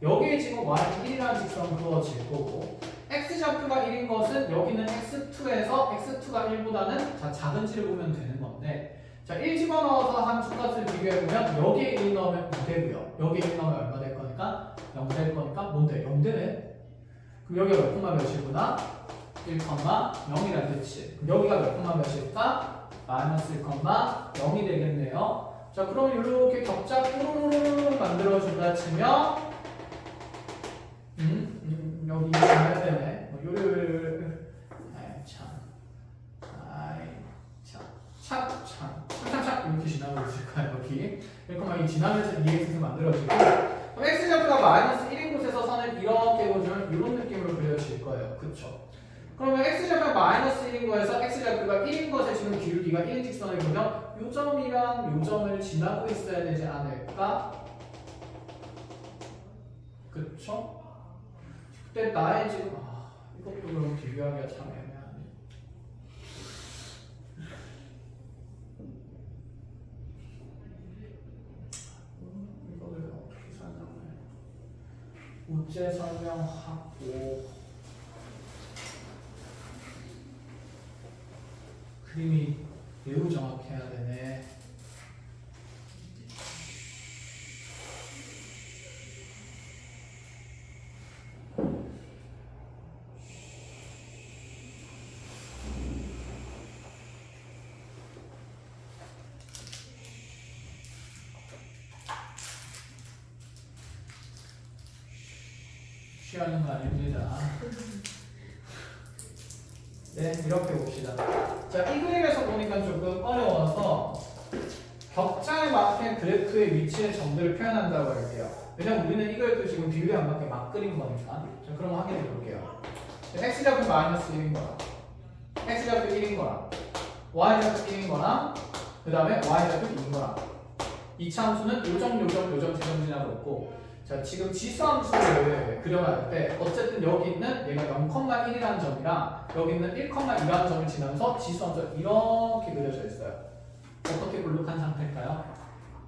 여기에 지금 y는 1이라는 직선 그어질 거고 x좌표가 1인 것은 여기는 x2에서 x2가 1보다는 작은지를 보면 되는 건데 자, 1 집어넣어서 한 두 값을 비교해보면 여기에 1 넣으면 2되고요. 여기에 1 넣으면 얼마 될 거니까? 0 될 거니까 뭔데? 0 되네? 그럼 여기가 몇 콤마 몇이구나? 1,0이라 그치? 그럼 여기가 몇 콤마 몇일까? 마이너스 1,0이 되겠네요. 자, 그럼 이렇게 격자 뽀로로로 만들어준다 치면 여기 해야 되네. 요를 참 이렇게 지나고 있을까요? 여기 1,2 지나면서 2x를 만들어지고 그럼 x좌표가 마이너스 1인 곳에서 선을 이렇게 보시면 이런 느낌으로 그려질 거예요. 그쵸? 그러면 x좌표가 마이너스 1인 거에서 x좌표가 1인 것에 지금 기울기가 1인 직선을 보면 요 점이랑 요 점을 지나고 있어야 되지 않을까? 그쵸? 그때 나의 지금 이것도 그럼 비교하기가 참 애매하네. 이거를 어떻게 설명해? 우제 설명하고 그림이 매우 정확해야 되네. 취하는 거 아닙니다. 네, 이렇게 봅시다. 자, 이 그림에서 보니까 조금 어려워서 격자에 맞게 그래프의 위치의 점들을 표현한다고 할게요. 왜냐면 우리는 이걸 또 지금 비교에 안 맞게 막 그린 거니까. 자, 그럼 확인해 볼게요. x좌표 마이너스 1인 거랑 x좌표 1인 거랑 y좌표 1인 거랑 그 다음에 y좌표 2인 거랑 이 참수는 요점 지점 지나고 있고 자, 지금 지수함수를 그려갈 때 어쨌든 여기 있는 얘가 0,1이라는 점이랑 여기 있는 1,2라는 점을 지나면서 지수함수가 이렇게 그려져 있어요. 어떻게 볼록한 상태일까요?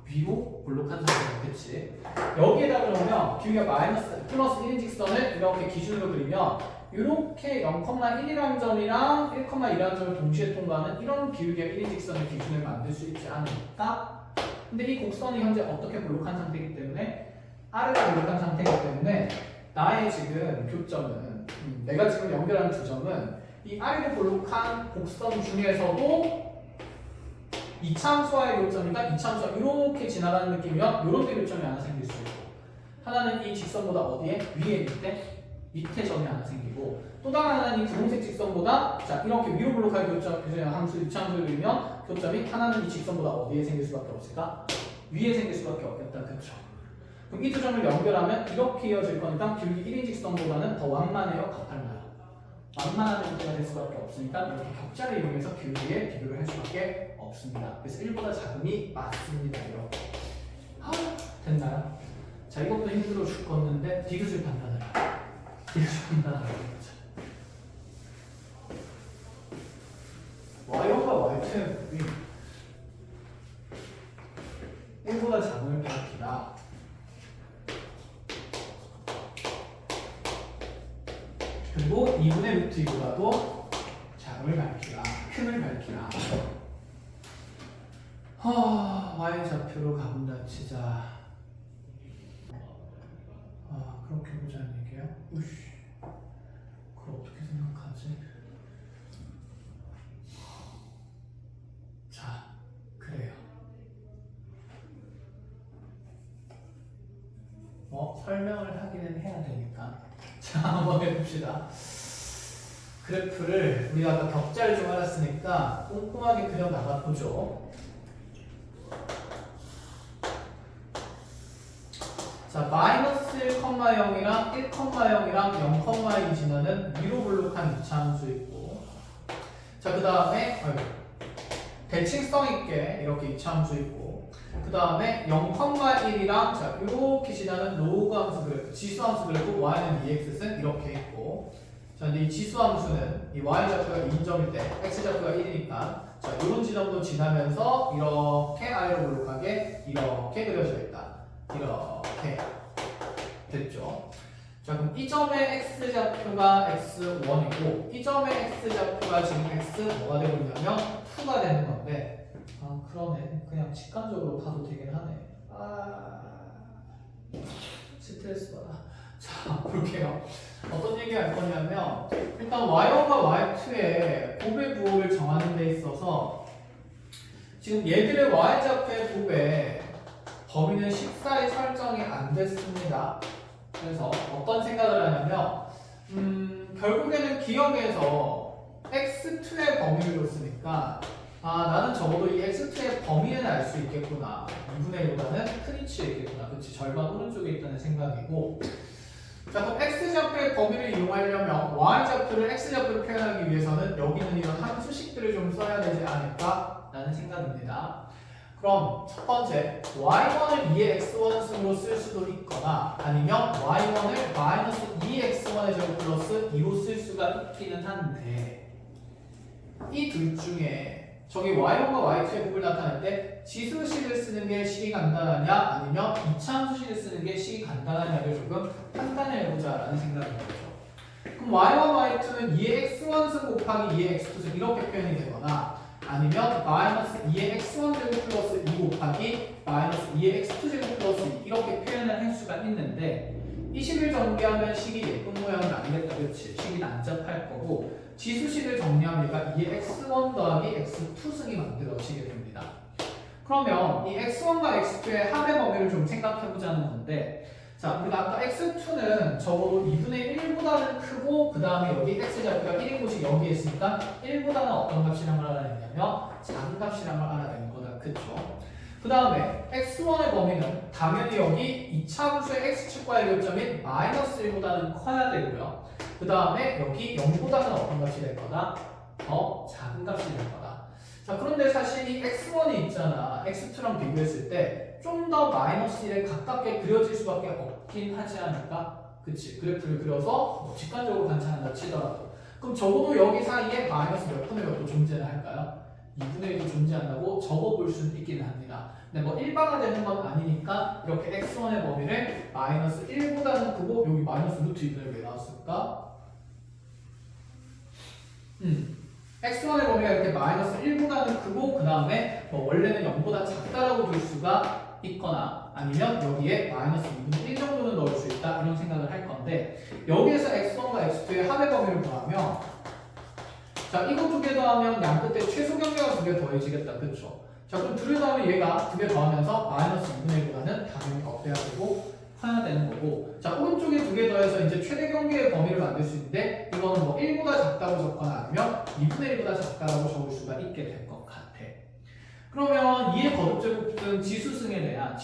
위로 볼록한 상태겠지. 여기에다 그러면 기울기가 마이너스 플러스 1인 직선을 이렇게 기준으로 그리면 이렇게 0,1이라는 점이랑 1,2라는 점을 동시에 통과하는 이런 기울기가 1인 직선의 기준을 만들 수 있지 않을까? 근데 이 곡선이 현재 어떻게 볼록한 상태이기 때문에 R가 볼록한 상태이기 때문에 나의 지금 교점은 내가 지금 연결하는 두 점은 이 R이 볼록한 곡선 중에서도 이차함수와의 교점이니까 이차함수가 이렇게 지나가는 느낌이면 이런 데 교점이 하나 생길 수 있고 하나는 이 직선보다 어디에? 위에 밑에 점이 하나 생기고 또 다른 하나는 이 분홍색 직선보다 자 이렇게 위로 블록할 교점 함수 이차함수를 그리면 교점이 하나는 이 직선보다 어디에 생길 수밖에 없을까? 위에 생길 수밖에 없겠다. 그쵸? 그럼 이 두 점을 연결하면 이렇게 이어질 거니까 길기 1인 직선보다는 더 완만해요? 가팔나요? 완만한 형태가 될 수밖에 없으니까 이렇게 격자를 이용해서 길이에 비교를 할 수밖에 없습니다. 그래서 1보다 작음이 맞습니다. 이렇게. 됐나요? 자, 이것도 힘들어 죽겠는데 디귿을 판단하라. 디귿을 판단하라. y와 y축이 1보다 작음을 밝히라. 그리고 2분의 루트 2보다도 작음을 밝히라. 큼을 밝히라. y좌표로 가본다 치자. 그렇게 보자는 얘기야? 우씨. 그걸 어떻게 생각하지? 자, 그래요. 설명을 하기는 해야 되니까. 자, 한번 해봅시다. 그래프를 우리가 아까 격자를 좀 알았으니까 꼼꼼하게 그려 나가보죠. 자, 마이너스 1,0이랑 1,0이랑 0,2 지나는 위로 블록한 이차함수 있고 자, 그 다음에 대칭성 있게 이렇게 이차함수 있고 그 다음에 0,1이랑 자 이렇게 지나는 로그 함수 그래프, 지수 함수 그래프 y는 2x는 이렇게 있고 자 이제 이 지수 함수는 이 y좌표가 2인점일 때 x좌표가 1이니까 자 이런 지점도 지나면서 이렇게 아래로 블록하게 이렇게 그려져 있다. 이렇게 됐죠. 자 그럼 이 점의 x좌표가 x1이고 이 점의 x좌표가 지금 x 뭐가 되고 있냐면 2가 되는 건데 그러네. 그냥 직관적으로 봐도 되긴 하네. 스트레스 받아. 자, 볼게요. 어떤 얘기 할 거냐면 일단 y1과 y2의 곱의 부호를 정하는 데 있어서 지금 얘들의 y좌표의 곱의 범위는 14에 설정이 안 됐습니다. 그래서 어떤 생각을 하냐면 결국에는 기억에서 x2의 범위를 줬으니까 나는 적어도 이 x2의 범위는 알 수 있겠구나. 2분의 1보다는 큰 위치에 있겠구나. 그치? 절반 오른쪽에 있다는 생각이고 자 그럼 x좌표의 범위를 이용하려면 y좌표를 x좌표로 표현하기 위해서는 여기 있는 이런 함수식들을 좀 써야 되지 않을까? 라는 생각입니다. 그럼 첫 번째 y1을 2x1 승으로 쓸 수도 있거나 아니면 y1을 마이너스 2x1의 제곱 플러스 2로 쓸 수가 있기는 한데 이 둘 중에 저기 y1과 y2의 곱을 나타낼 때 지수식을 쓰는 게 식이 간단하냐 아니면 이차함수식을 쓰는 게 식이 간단하냐를 조금 판단해보자 라는 생각인 거죠. 그럼 y1, y2는 2x1승 곱하기 2x2승 이렇게 표현이 되거나 아니면 마이너스 2의 x1 제곱 플러스 2 곱하기 마이너스 2의 x2 제곱 플러스 2 이렇게 표현을 할 수가 있는데 이 식을 전개하면 식이 예쁜 모양은 아니겠다. 그렇지? 식이 난잡할 거고 지수식을 정리하면 얘가 2의 x1 더하기 x2승이 만들어지게 됩니다. 그러면 이 x1과 x2의 합의 범위를 좀 생각해보자는 건데 자, 우리가 아까 x2는 적어도 2분의 1보다는 크고 그 다음에 여기 x좌표가 1인 곳이 여기에 있으니까 1보다는 어떤 값이랑을 알아냈냐면 작은 값이랑을 알아낸 거다. 그쵸? 그 다음에 x1의 범위는 당연히 여기 2차 함수의 x축과의 교점인 마이너스 1보다는 커야 되고요. 그 다음에 여기 0보다는 어떤 값이 될 거다? 더 작은 값이 될 거다. 자, 그런데 사실 이 x1이 있잖아. x2랑 비교했을 때 좀 더 마이너스 1에 가깝게 그려질 수밖에 없긴 하지 않을까? 그치? 그래프를 그려서 직관적으로 관찰한다 치더라도 그럼 적어도 여기 사이에 마이너스 몇 분의 몇도 존재를 할까요? 2분의 1도 존재한다고 적어볼 수는 있기는 합니다. 근데 뭐 일반화되는 건 아니니까 이렇게 x1의 범위를 마이너스 1보다는 크고 여기 마이너스 루트 2분의 1 왜 나왔을까? x1의 범위가 이렇게 마이너스 1보다는 크고 그 다음에 뭐 원래는 0보다 작다라고 둘 수가 있거나 아니면 여기에 마이너스 2분의 1 정도는 넣을 수 있다 이런 생각을 할 건데 여기에서 x1과 x2의 합의 범위를 구하면 자 이거 두 개 더하면 양 끝에 최소 경계가 두 개 더해지겠다. 그쵸? 자, 그럼 둘을 더하면 얘가 두 개 더하면서 마이너스 2분의 1보다는 당연히 없애야 되고 커야 되는 거고, 자, 오른쪽에 두 개 더해서 이제 최대 경계의 범위를 만들 수 있는데 이거는 뭐 1보다 작다고 적거나 아니면 2분의 1보다 작다고 적을 수가 있게 될 것 같아. 그러면 이의 거듭제곱은 지수식에 대한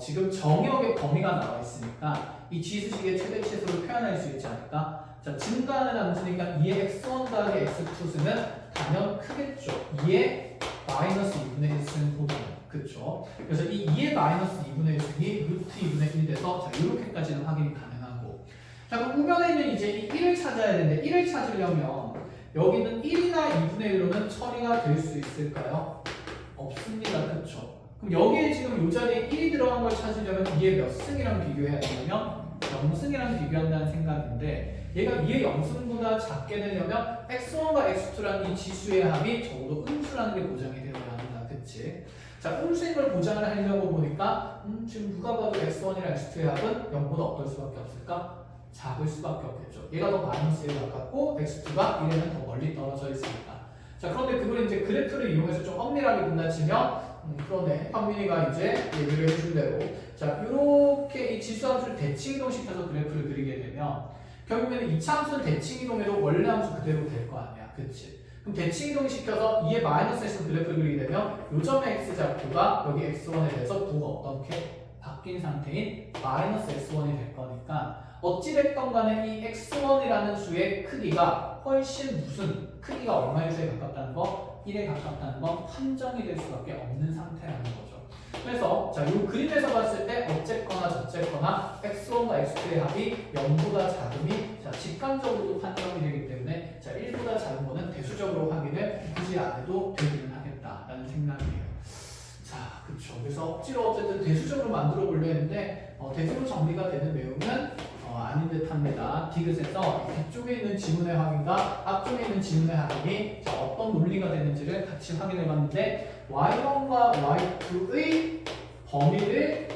지금 정의역의 범위가 나와 있으니까 이 지수식의 최대 치수를 표현할 수 있지 않을까? 자, 증가하는 함수니까 2의 x1 더하기 x2승은 당연 크겠죠. 2의 마이너스 2분의 1승 보다는. 그쵸? 그래서 이 2의 마이너스 2분의 1승이 루트 2분의 1 돼서 자, 이렇게까지는 확인이 가능하고. 자, 그럼 우변에 있는 이제 이 1을 찾아야 되는데 1을 찾으려면 여기는 1이나 2분의 1로는 처리가 될 수 있을까요? 없습니다. 그쵸? 그럼 여기에 지금 이 자리에 1이 들어간 걸 찾으려면 2의 몇 승이랑 비교해야 되냐면 0승이랑 비교한다는 생각인데 얘가 2의 0승보다 작게 되려면 x1과 x2라는 이 지수의 합이 적어도 음수라는 게 보장이 되어야 한다. 그치? 자, 음수인 걸 보장을 하려고 보니까 지금 누가 봐도 x1이랑 x2의 합은 0보다 어떨 수밖에 없을까? 작을 수밖에 없겠죠. 얘가 더 마이너스에 가깝고 x2가 1에는 더 멀리 떨어져 있으니까. 자, 그런데 그걸 이제 그래프를 이용해서 좀 엄밀하게 분다치면 그러네. 황민이가 이제 얘기를 해준 대로 자, 이렇게 이 지수함수를 대칭이동시켜서 그래프를 그리게 되면 결국에는 이차함수는 대칭이동해도 원래 함수 그대로 될 거 아니야. 그치? 그럼 대칭이동시켜서 2의 마이너스에서 그래프를 그리게 되면 요 점의 x좌표가 여기 x1에 대해서 부가 어떻게 바뀐 상태인 마이너스 x1이 될 거니까 어찌됐건 간에 이 x1이라는 수의 크기가 훨씬 무슨 크기가 얼마의 수에 가깝다는 거 1에 가깝다는 건 판정이 될 수밖에 없는 상태라는 거죠. 그래서 자, 이 그림에서 봤을 때 어쨌거나 저쨌거나 x1과 x2의 합이 0보다 작음이 자, 직관적으로도 판정이 되기 때문에 자, 1보다 작은 거는 대수적으로 확인을 굳이 안 해도 되기는 하겠다라는 생각이에요. 자, 그렇죠. 그래서 억지로 어쨌든 대수적으로 만들어 보려 했는데 대수로 정리가 되는 내용은 아닌 듯 합니다. 디귿에서 뒤쪽에 있는 지문의 확인과 앞쪽에 있는 지문의 확인이 자, 어떤 논리가 되는지를 같이 확인해 봤는데 y1과 y2의 범위를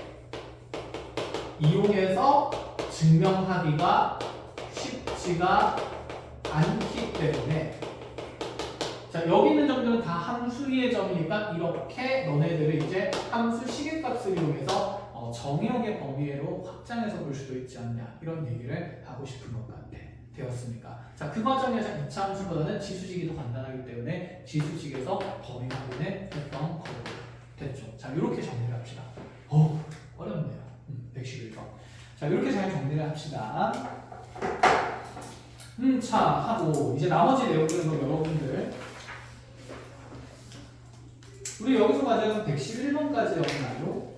이용해서 증명하기가 쉽지가 않기 때문에 자, 여기 있는 점들은 다 함수 위의 점이니까 이렇게 너네들을 이제 함수 시계값을 이용해서 정의역의 범위로 확장해서 볼 수도 있지 않냐 이런 얘기를 하고 싶은 것 같아. 되었습니까? 자, 그 과정에서 2차 함수보다는 지수식이 더 간단하기 때문에 지수식에서 범위 확인을 했던 거로 됐죠. 자, 이렇게 정리를 합시다. 어렵네요. 111번. 자, 이렇게 잘 정리를 합시다. 자, 하고 이제 나머지 내용들은 여러분들 우리 여기서 과제는 111번까지 없나요?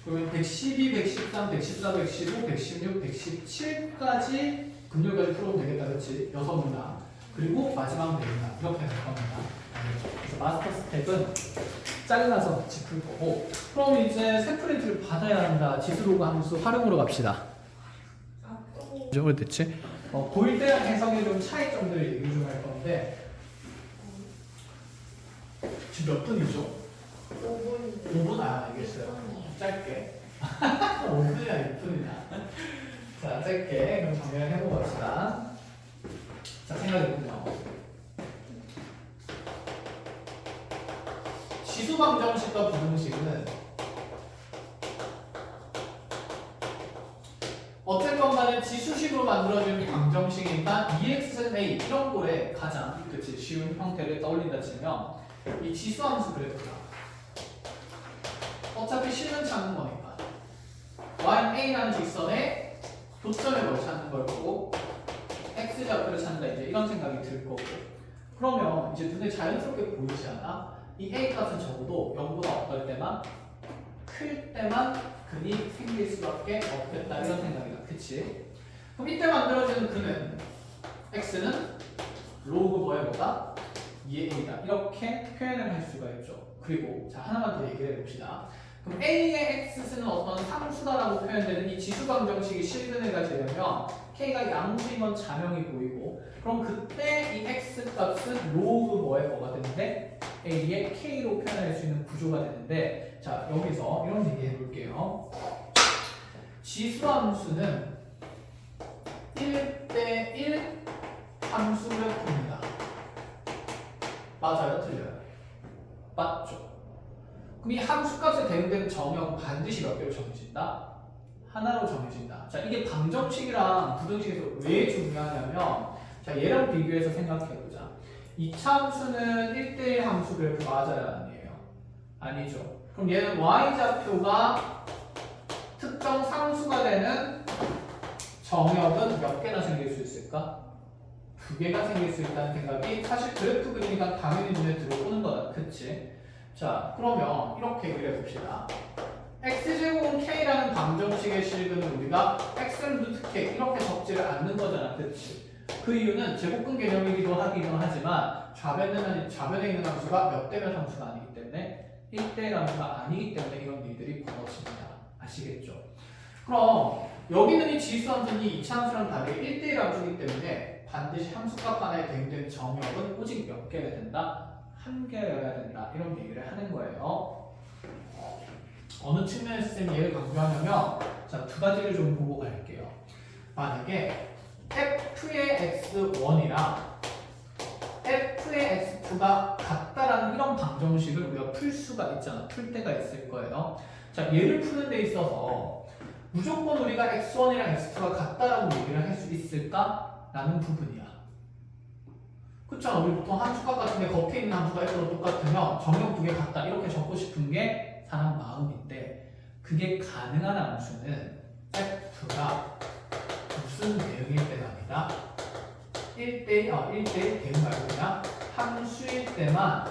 그러면 112, 113, 114, 115, 116, 117까지 금요일까지 풀어보면 되겠다. 그렇지? 6문항. 그리고 마지막 4문항. 이렇게 될 겁니다. 그래서 마스터 스텝은 잘라서 짚을 거고 그럼 이제 새 프린트를 받아야 한다. 지수로그 함수 활용으로 갑시다. 이제 됐지? 보일 때랑 해석에 좀 차이점들을 얘기 좀 할 건데 지금 몇 분이죠? 5분 알겠어요. 짧게. 5분이나 6분이나. 자, 짧게 그럼 정리를 해봅시다. 자, 생각해보면 지수 방정식과 부등식은 어쨌건 간에 지수식으로 만들어진 방정식이니까 EX는 A 이런 거에 가장 그치, 쉬운 형태를 떠올린다 치면 이 지수함수 그래프가 어차피 C는 찾는 거니까 Y는 A라는 직선에 교점에 뭘 찾는 걸 거고 X좌표를 찾는다 이제 이런 생각이 들 거고 그러면 이제 눈에 자연스럽게 보이지 않아? 이 A 값은 적어도 0보다 어떨 때만 클 때만 근이 생길 수밖에 없겠다 이런 생각이다. 그치? 그럼 이때 만들어지는 근은 X는 로그 뭐에 뭐다? 2의 A다 이렇게 표현을 할 수가 있죠. 그리고 자 하나만 더 얘기를 해봅시다. 그럼 A의 X는 어떤 상수다라고 표현되는 이 지수방정식이 실근을 가지려면 K가 양수인 건 자명이 보이고 그럼 그때 이 X 값은 로그 뭐의 뭐가 되는데 A의 K로 표현할 수 있는 구조가 되는데 자 여기서 이런 얘기 해볼게요. 지수함수는 1대1 함수를 봅니다. 맞아요? 틀려요? 그럼 이 함수값에 대응되는 정의역은 반드시 몇 개로 정해진다? 하나로 정해진다. 자, 이게 방정식이랑 부등식에서 왜 중요하냐면, 자, 얘랑 비교해서 생각해보자. 이차 함수는 1대1 함수 그래프 맞아요? 아니에요? 아니죠. 그럼 얘는 y좌표가 특정 상수가 되는 정역은 몇 개나 생길 수 있을까? 2개가 생길 수 있다는 생각이 사실 그래프 그리니까 당연히 눈에 들어오는 거다. 그치? 자, 그러면 이렇게 그려봅시다. x제곱은 k라는 방정식의 실근을 우리가 x는 루트 k 이렇게 적지를 않는 거잖아. 그치? 그 이유는 제곱근 개념이기도 하기도 하지만 좌변에 있는 함수가 몇 대 몇 함수가 아니기 때문에 1대1 함수가 아니기 때문에 이런 일들이 벌어집니다. 아시겠죠? 그럼 여기 있는 이 지수 함수는 이 2차 함수랑 다르게 1대1 함수이기 때문에 반드시 함수값 하나에 대응되는 정역은 오직 몇 개가 된다? 1개여야 된다. 이런 얘기를 하는 거예요. 어느 측면에서 쌤이 얘를 강조하냐면 자, 2가지를 좀 보고 갈게요. 만약에 f의 x1이랑 f의 x2가 같다라는 이런 방정식을 우리가 풀 수가 있잖아. 풀 때가 있을 거예요. 자, 얘를 푸는 데 있어서 무조건 우리가 x1이랑 x2가 같다라고 얘기를 할 수 있을까? 라는 부분이야. 그쵸? 우리 보통 함수값 같은데 겉에 있는 함수가 1로 똑같으면 정역 2개 같다 이렇게 적고 싶은 게 사람 마음인데 그게 가능한 함수는 f가 무슨 대응일 때가 아니라 1대1 대응 말고 그냥 함수일 때만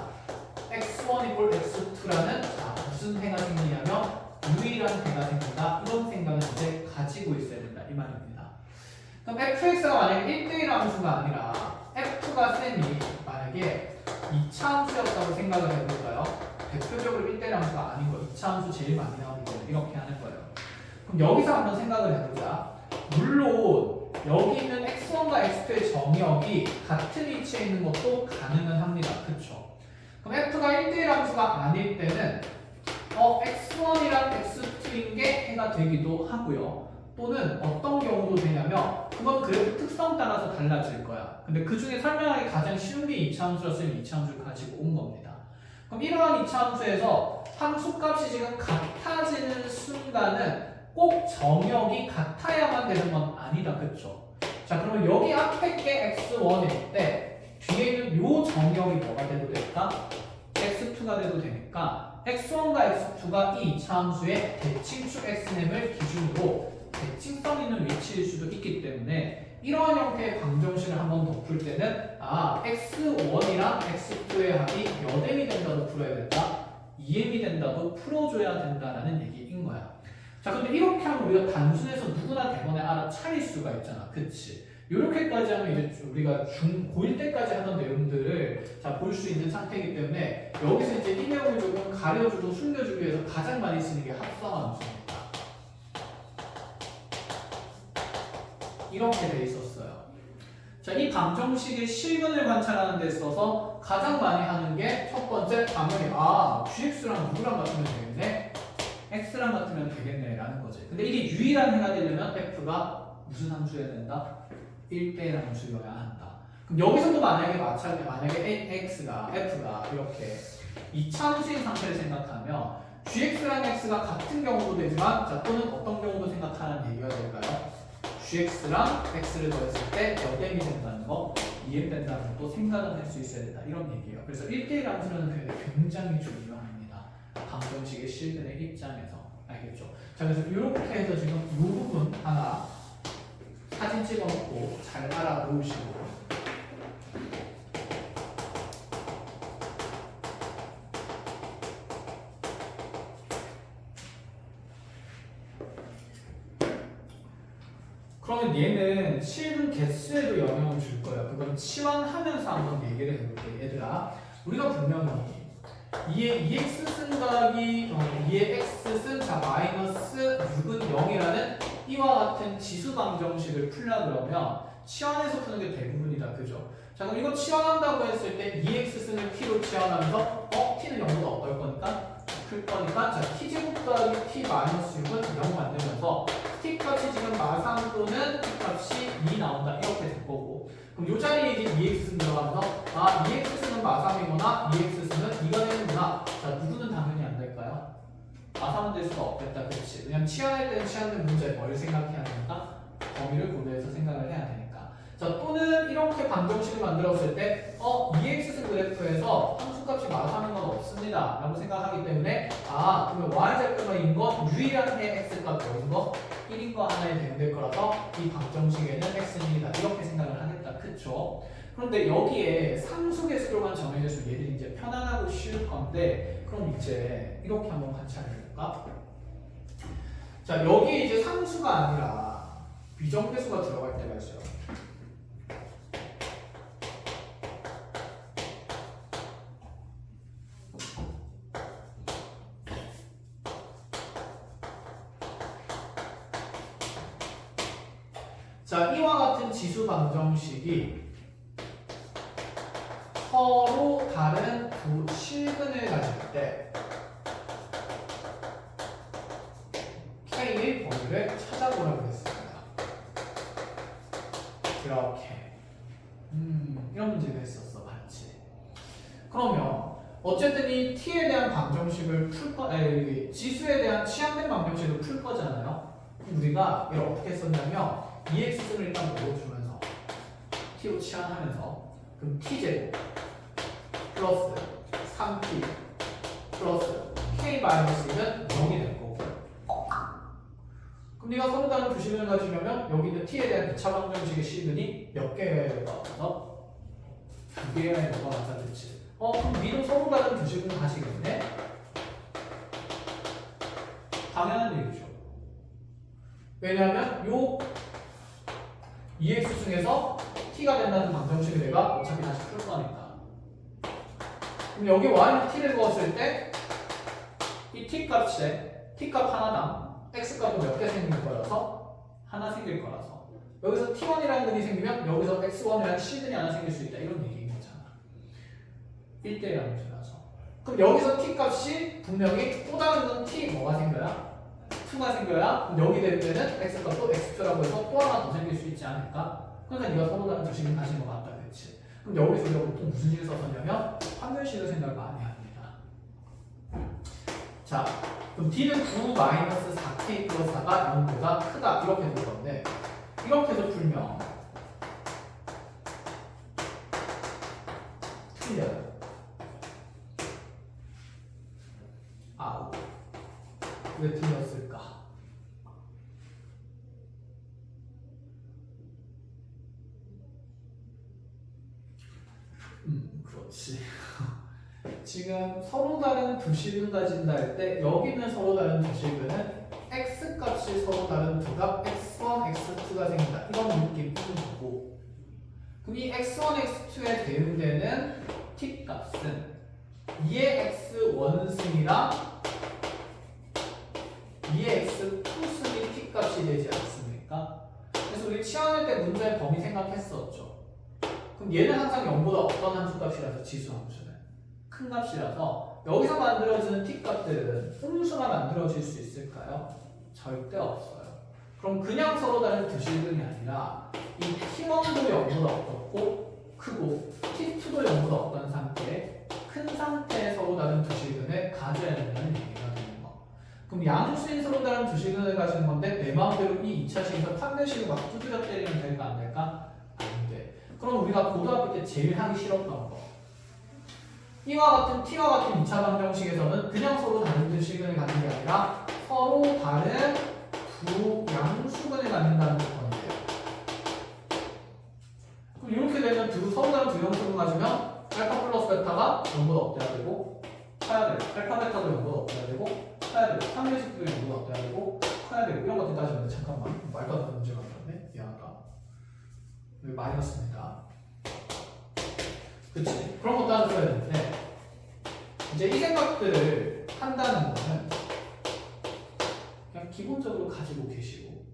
x1 = x2라는 무슨 해가 생기냐면 유일한 해가 생긴다. 이런 생각을 이제 가지고 있어야 된다. 이 말입니다. 그럼 fx가 만약에 1대1 함수가 아니라 f가 쌤이 만약에 2차 함수였다고 생각을 해볼까요? 대표적으로 1대1 함수가 아닌 거 2차 함수 제일 많이 나오는 거예요. 이렇게 하는 거예요. 그럼 여기서 한번 생각을 해보자. 물론 여기 있는 x1과 x2의 정역이 같은 위치에 있는 것도 가능은 합니다. 그쵸? 그럼 f가 1대1 함수가 아닐 때는 x1이랑 x2인 게 해가 되기도 하고요. 또는 어떤 경우도 되냐면 그건 그래프 특성 따라서 달라질 거야. 근데 그 중에 설명하기 가장 쉬운 게 2차 함수였으면 2차 함수를 가지고 온 겁니다. 그럼 이러한 2차 함수에서 함수값이 지금 같아지는 순간은 꼭 정역이 같아야만 되는 건 아니다. 그쵸? 자, 그러면 여기 앞에 게 x1일 때 뒤에 있는 요 정역이 뭐가 돼도 될까? x2가 돼도 되니까 x1과 x2가 이 2차 함수의 대칭축 xnem을 기준으로 대칭성 있는 위치일 수도 있기 때문에 이러한 형태의 방정식을 한 번 더 풀 때는 x1이랑 x2의 합이 몇 m이 된다고 풀어야 된다? 2m이 된다고 풀어줘야 된다라는 얘기인 거야. 자, 근데 이렇게 하면 우리가 단순해서 누구나 대본에 알아차릴 수가 있잖아. 그치? 이렇게까지 하면 이제 우리가 고1 때까지 하던 내용들을 볼 수 있는 상태이기 때문에 여기서 이제 이 내용을 조금 가려주고 숨겨주기 위해서 가장 많이 쓰는 게 합성함수입니다. 이렇게 돼 있었어요. 자, 이 방정식의 실근을 관찰하는 데 있어서 가장 많이 하는 게 첫 번째, 당연히 gx랑 누구랑 같으면 되겠네? x랑 같으면 되겠네 라는 거지. 근데 이게 유일한 해가 되려면 f가 무슨 함수여야 된다? 1대1 함수여야 한다. 그럼 여기서도 만약에 f가 이렇게 2차 함수인 상태를 생각하면 gx랑 x가 같은 경우도 되지만 또는 어떤 경우도 생각하는 얘기가 될까요? gx랑 x를 더했을 때 몇 m이 된다는 거, 2m 된다는 것도 생각을 할 수 있어야 된다. 이런 얘기예요. 그래서 1대1 함수는 굉장히 중요합니다. 방정식의 실근의 입장에서. 알겠죠? 자, 그래서 이렇게 해서 지금 이 부분 하나 사진 찍어놓고 잘 알아놓으시고 그러면 얘는 실근 개수에도 영향을 줄 거야. 그건 치환하면서 한번 얘기를 해볼게. 얘들아, 우리가 분명히 2의 2x 쓴 곱하기 2의 x 쓴 마이너스 6은 0이라는 이와 같은 지수 방정식을 풀려 그러면 치환해서 푸는 게 대부분이다. 그죠? 자, 그럼 이거 치환한다고 했을 때 2x 쓴을 t로 치환하면서 t는 0보다 어떨 거니까? 클 거니까 자, t제곱 더하기 t 마이너스 6은 0 만들면서 t값이 지금 마상 또는 t값이 2 나온다. 이렇게 될 거고 그럼 이 자리에 이제 2x는 들어가면서 2x는 마상이거나 2x는 2가 되는구나. 자, 누구는 당연히 안 될까요? 아사문될 수가 없겠다. 그렇지. 왜냐면 치환할 때는 치환된 문제에 뭘 생각해야 되니까 범위를 고려해서 생각을 해야 되니까. 자, 또는 이렇게 방정식을 만들었을 때 EX승 그래프에서 함수값이 마사하는 건 없습니다 라고 생각하기 때문에 그러면 y좌표인 건 유일한 해 x값 여긴 거 1인 거 하나에 대응될 거라서 이 방정식에는 x는 1이다 이렇게 생각을 하겠다. 그쵸? 그런데 여기에 상수계수로만 정해져서 얘들이 이제 편안하고 쉬울 건데 그럼 이제 이렇게 한번 관찰해 볼까? 자, 여기 이제 상수가 아니라 비정계수가 들어갈 때가 있어요. 자, 이와 같은 지수 방정식이 서로 다른 두 실근을 가질 때 K의 범위를 찾아보라고 했습니다. 이렇게 이런 문제가 있었어. 맞지? 그러면 어쨌든 이 T에 대한 방정식을 지수에 대한 치환된 방정식을 풀 거잖아요. 우리가 이걸 어떻게 썼냐면 EX승을 일단 넣어주면서 T로 치환하면서 그럼 T제곱 플러스 3T 플러스 K-1은 0이 될 거고 그럼 네가 서로 다른 두 시근을 가지려면 여기 있는 T에 대한 2차 방정식의 시근이 몇 개여야 될 것 같아서 2개여야 될 것 같다. 그치? 그럼 니도 서로 다른 두 시근을 가시겠네? 당연한 얘기죠. 왜냐하면 요 EX승에서 T가 된다는 방정식을 내가 어차피 다시 풀 거니까. 그럼 여기 Y는 T를 넣었을 때 이 T 값에 T 값 하나당 X 값도 몇 개 생길 거라서 하나 생길 거라서 여기서 T1이라는 근이 생기면 여기서 X1이라는 C근이 하나 생길 수 있다 이런 얘기인 거잖아. 1대1이라는 문제라서. 그럼 여기서 T 값이 분명히 또 다른 건 T 뭐가 생겨야? 2가 생겨야 그럼 여기 될 때는 X 값도 X2라고 해서 또 하나 더 생길 수 있지 않을까? 그러니까 네가 서로 다른 두 식을 가진 것 같다. 그렇지? 그럼 여기서 우리가 보통 무슨 식을 썼었냐면 판별식을 생각을 많이 합니다. 자, 그럼 D는 9-4K 플러스 4가 0보다 크다 이렇게 될 건데 이렇게 해서 풀면 틀려요. 왜 틀렸을까? 그렇지. 지금 서로 다른 두 식을 가진다 할 때 여기는 서로 다른 두 식은 x 값이 서로 다른 두 값 x1, x2가 생긴다 이런 느낌인 거고 그럼 이 x1, x2에 대응되는 t 값은 2의 x 원승이랑 2의 x2승이 t 값이 되지 않습니까? 그래서 우리 치환할 때 문제의 범위 생각했었죠. 그럼 얘는 항상 0보다 어떤 함수 값이라서 지수 함수는 큰 값이라서 여기서 만들어지는 t 값들은 홈수가 만들어질 수 있을까요? 절대 없어요. 그럼 그냥 서로 다른 두 실근이 아니라 이 t1도 0보다 어떻고 크고 t2도 0보다 어떤 상태에 큰 상태에 서로 다른 두 실근을 가져야 된다는 얘기가 되는 거. 그럼 양수인 서로 다른 두 실근을 가지는 건데 내 마음대로 이 2차 식에서 판별식을 막 두드려 때리면 될까 안 될까? 안 돼. 그럼 우리가 고등학교 때 제일 하기 싫었던 거 이와 같은 T와 같은 2차 방정식에서는 그냥 서로 다른 두 실근을 갖는 게 아니라 서로 다른 두 양수근을 갖는다는 건데요. 그럼 이렇게 되면 서로 다른 두 양수근 가지면 알파 플러스 베타가 0보다 없대야 되고 커야 되고 알파 베타도 0보다 없대야 되고 커야 되고 판별식도 0보다 없대야 되고 커야 되고 이런 것들 따지면 잠깐만 말도 안 되는 문제가 나왔네. 미안하다. 여기 마이너스입니다. 그치? 그런 거 따져야 되는데 이제 이 생각들을 한다는 거는 그냥 기본적으로 가지고 계시고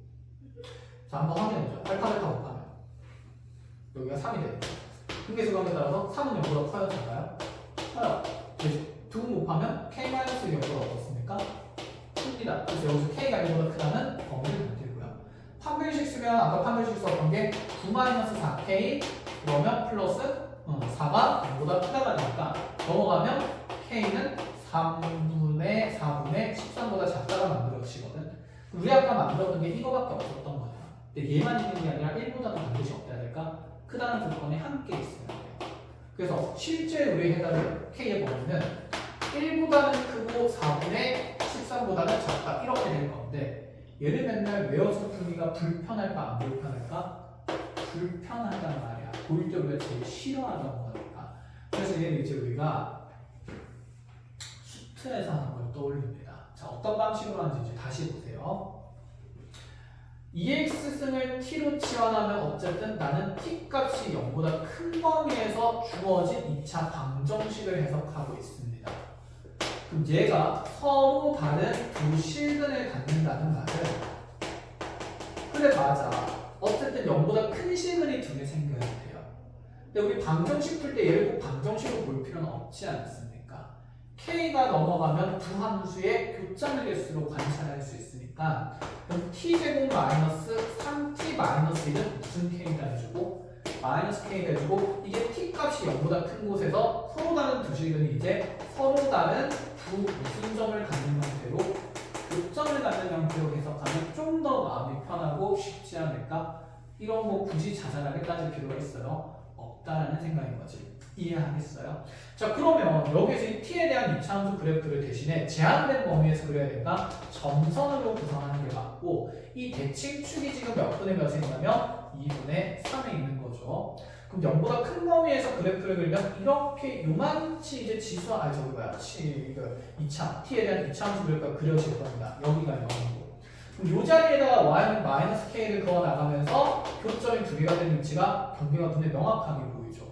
자 한번 확인해보죠. 알파 베타 곱하면 여기가 3이 돼요. 근계수관계에 따라서 3은 0보다 커요? 작아요? 커요. 두 곱하면 K-1보다 어떻습니까? 큽니다. 그래서 여기서 K가 1보다 크다는 범위를 만들고요. 판별식 쓰면 아까 판별식 썼던 게 9-4K 그러면 플러스 4가 0보다 크다가 되니까 넘어가면 K는 3분의 4분의 13보다 작다가 만들어지거든. 우리 아까 만들었던 게 이거밖에 없었던 거야. 근데 얘만 있는 게 아니라 1보다도 반드시 없어야 될까? 크다는 조건이 함께 있어야 돼요. 그래서 실제 우리 해답을 K에 보면은 1보다는 크고 4분의 13보다는 작다 이렇게 될 건데 얘를 맨날 외워서 풀기가 불편할까 안 불편할까? 불편하단 말이야. 보일 때 우리가 제일 싫어하던 거니까. 그래서 얘는 이제 우리가 수트에서 하는 걸 떠올립니다. 자, 어떤 방식으로 하는지 이제 다시 보세요. EX승을 t로 치환하면 어쨌든 나는 t 값이 0보다 큰 범위에서 주어진 2차 방정식을 해석하고 있습니다. 그럼 얘가 서로 다른 두 실근을 갖는다는 말은 그래 맞아. 어쨌든 0보다 큰 실근이 두 개 생겨야 돼요. 근데 우리 방정식 풀 때 얘를 꼭 방정식으로 볼 필요는 없지 않습니까? K가 넘어가면 두 함수의 교점의 개수로 관찰할 수 있으니까 그럼 t제곱 마이너스 3t 마이너스 1은 무슨 K가 해주고 마이너스 K가 해주고 이게 t 값이 0보다 큰 곳에서 서로 다른 두 실근이 이제 서로 다른 두 무슨 점을 갖는 형태로 교점을 갖는 형태로 해석하면 좀 더 마음이 편하고 쉽지 않을까? 이런 거 굳이 자잘하게 따질 필요가 있어요? 없다라는 생각인 거지. 이해하겠어요? 자, 그러면 여기서 이 t에 대한 이차함수 그래프를 대신에 제한된 범위에서 그려야 될까? 점선으로 구성하는 게 맞고 이 대칭축이 지금 몇 분의 몇이냐면 2분의 3에 있는 거죠. 그럼 0보다 큰 범위에서 그래프를 그리면 이렇게 요만치 이제 지수 저기 뭐야 이거 2차 t에 대한 이차함수 그래프가 그려질 겁니다. 여기가 0이고 그럼 요 자리에다가 y는 마이너스 k를 그어 나가면서 교점이 두 개가 되는 위치가 경계가 눈에 명확하게 보이죠.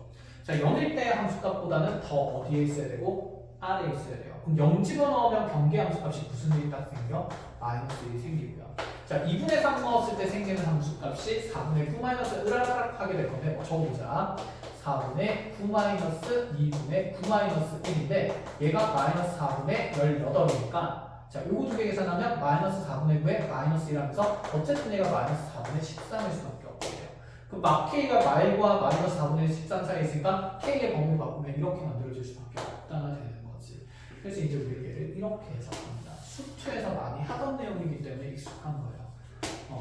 자, 0일 때의 함수값보다는 더 어디에 있어야 되고 아래에 있어야 돼요. 그럼 0 집어넣으면 경계 함수값이 무슨 일이 딱 생겨? 마이너스 1이 생기고요. 자, 2분의 3 넣었을 때 생기는 함수값이 4분의 9 마이너스 으라락 하게 될 건데 적어보자. 4분의 9 마이너스 2분의 9 마이너스 1인데 얘가 마이너스 4분의 18이니까 자, 요거 두 개 계산하면 마이너스 4분의 9에 마이너스 1 하면서 어쨌든 얘가 마이너스 4분의 13일 수밖에 없거든요. 그럼 막 K가 마일과 마이너스 4분의 13 사이에 있으니까 K의 범위 바꾸면 이렇게 만들어질 수밖에 없다가 되는 거지. 그래서 이제 우리 얘를 이렇게 해석합니다. 수투에서 많이 하던 내용이기 때문에 익숙한 거예요.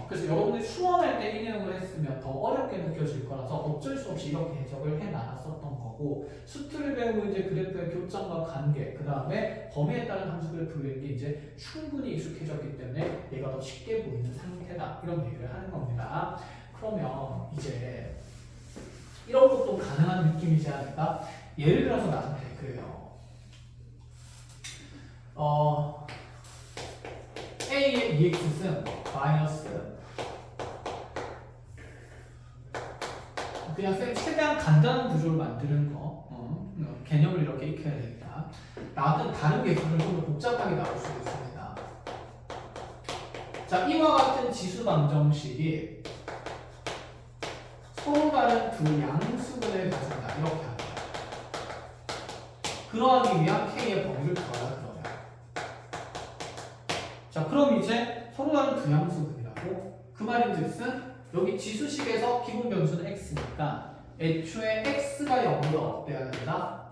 그래서 여러분들이 수원할 때 이 내용을 했으면 더 어렵게 느껴질 거라서 어쩔 수 없이 이렇게 해석을 해나갔었던 거고 수투를 배우고 이제 그래프의 교점과 관계 그 다음에 범위에 따른 함수 그래프 그리는 게 이제 충분히 익숙해졌기 때문에 얘가 더 쉽게 보이는 상태다 이런 얘기를 하는 겁니다. 그러면 이제 이런 것도 가능한 느낌이지 않을까? 예를 들어서 나한테 그래요. A의 EX승 마이너스 그냥 최대한 간단한 구조를 만드는 거 개념을 이렇게 익혀야 되겠다. 나는 다른 계산을 좀 더 복잡하게 나올 수도 있습니다. 자, 이와 같은 지수 방정식이 서로 다른 두 양수근을 가진다 이렇게 합니다. 그러하기 위한 K의 범위를 구하라 그러면 자, 그럼 이제 서로 다른 두 양수근이라고 그 말인즉슨 여기 지수식에서 기본 변수는 x니까 애초에 x가 0보다 어때야 된다?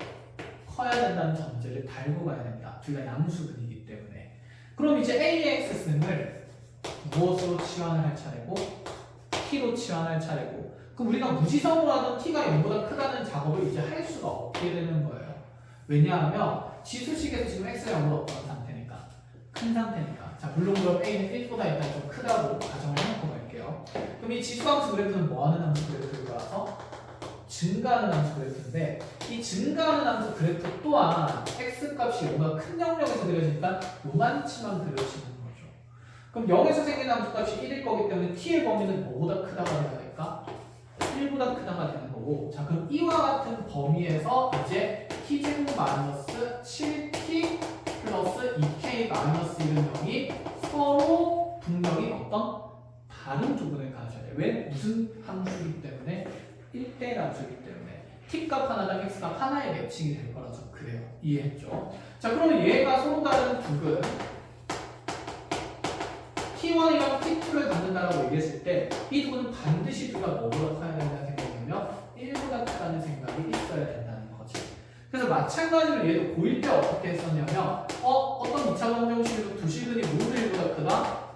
커야 된다는 전제를 달고 가야 된다. 둘 다 양수근이기 때문에. 그럼 이제 a의 x승을 무엇으로 치환을 할 차례고 t로 치환할 차례고 그럼 우리가 무지성으로 하던 t가 0보다 크다는 작업을 이제 할 수가 없게 되는 거예요. 왜냐하면 지수식에서 지금 x가 0보다 어떤 상태니까 큰 상태니까 자, 물론 그럼 a는 1보다 일단 좀 크다고 가정을 해놓고 갈게요. 그럼 이 지수함수 그래프는 뭐하는 함수 그래프라서 증가하는 함수 그래프인데 이 증가하는 함수 그래프 또한 x값이 0보다 큰 영역에서 그려지니까 요만치만 그려지는 거죠. 그럼 0에서 생기는 함수값이 1일 거기 때문에 t의 범위는 뭐보다 크다가 돼야 될까? 1보다 크다가 되는 거고 자, 그럼 이와 같은 범위에서 이제 t제곱 마이너스 7t 플러스 2k 마이너스 1은 0이 서로 분명히 어떤 다른 조건을 가져야 돼. 왜? 무슨 함수이기 때문에 1대1 함수이기 때문에 t값 하나랑 x값 하나의 매칭이 될 거라서 그래요. 이해했죠? 자, 그러면 얘가 서로 다른 두근 t1이랑 t2를 갖는다라고 얘기했을 때 이 두근은 반드시 두가 뭐보다 커야 된다는 생각이면 1보다 크다는 생각이 있어야 된다는 거지. 그래서 마찬가지로 얘도 고1 때 어떻게 했었냐면 어떤 2차 방정식에서 두 식은이 모두 1보다 크다?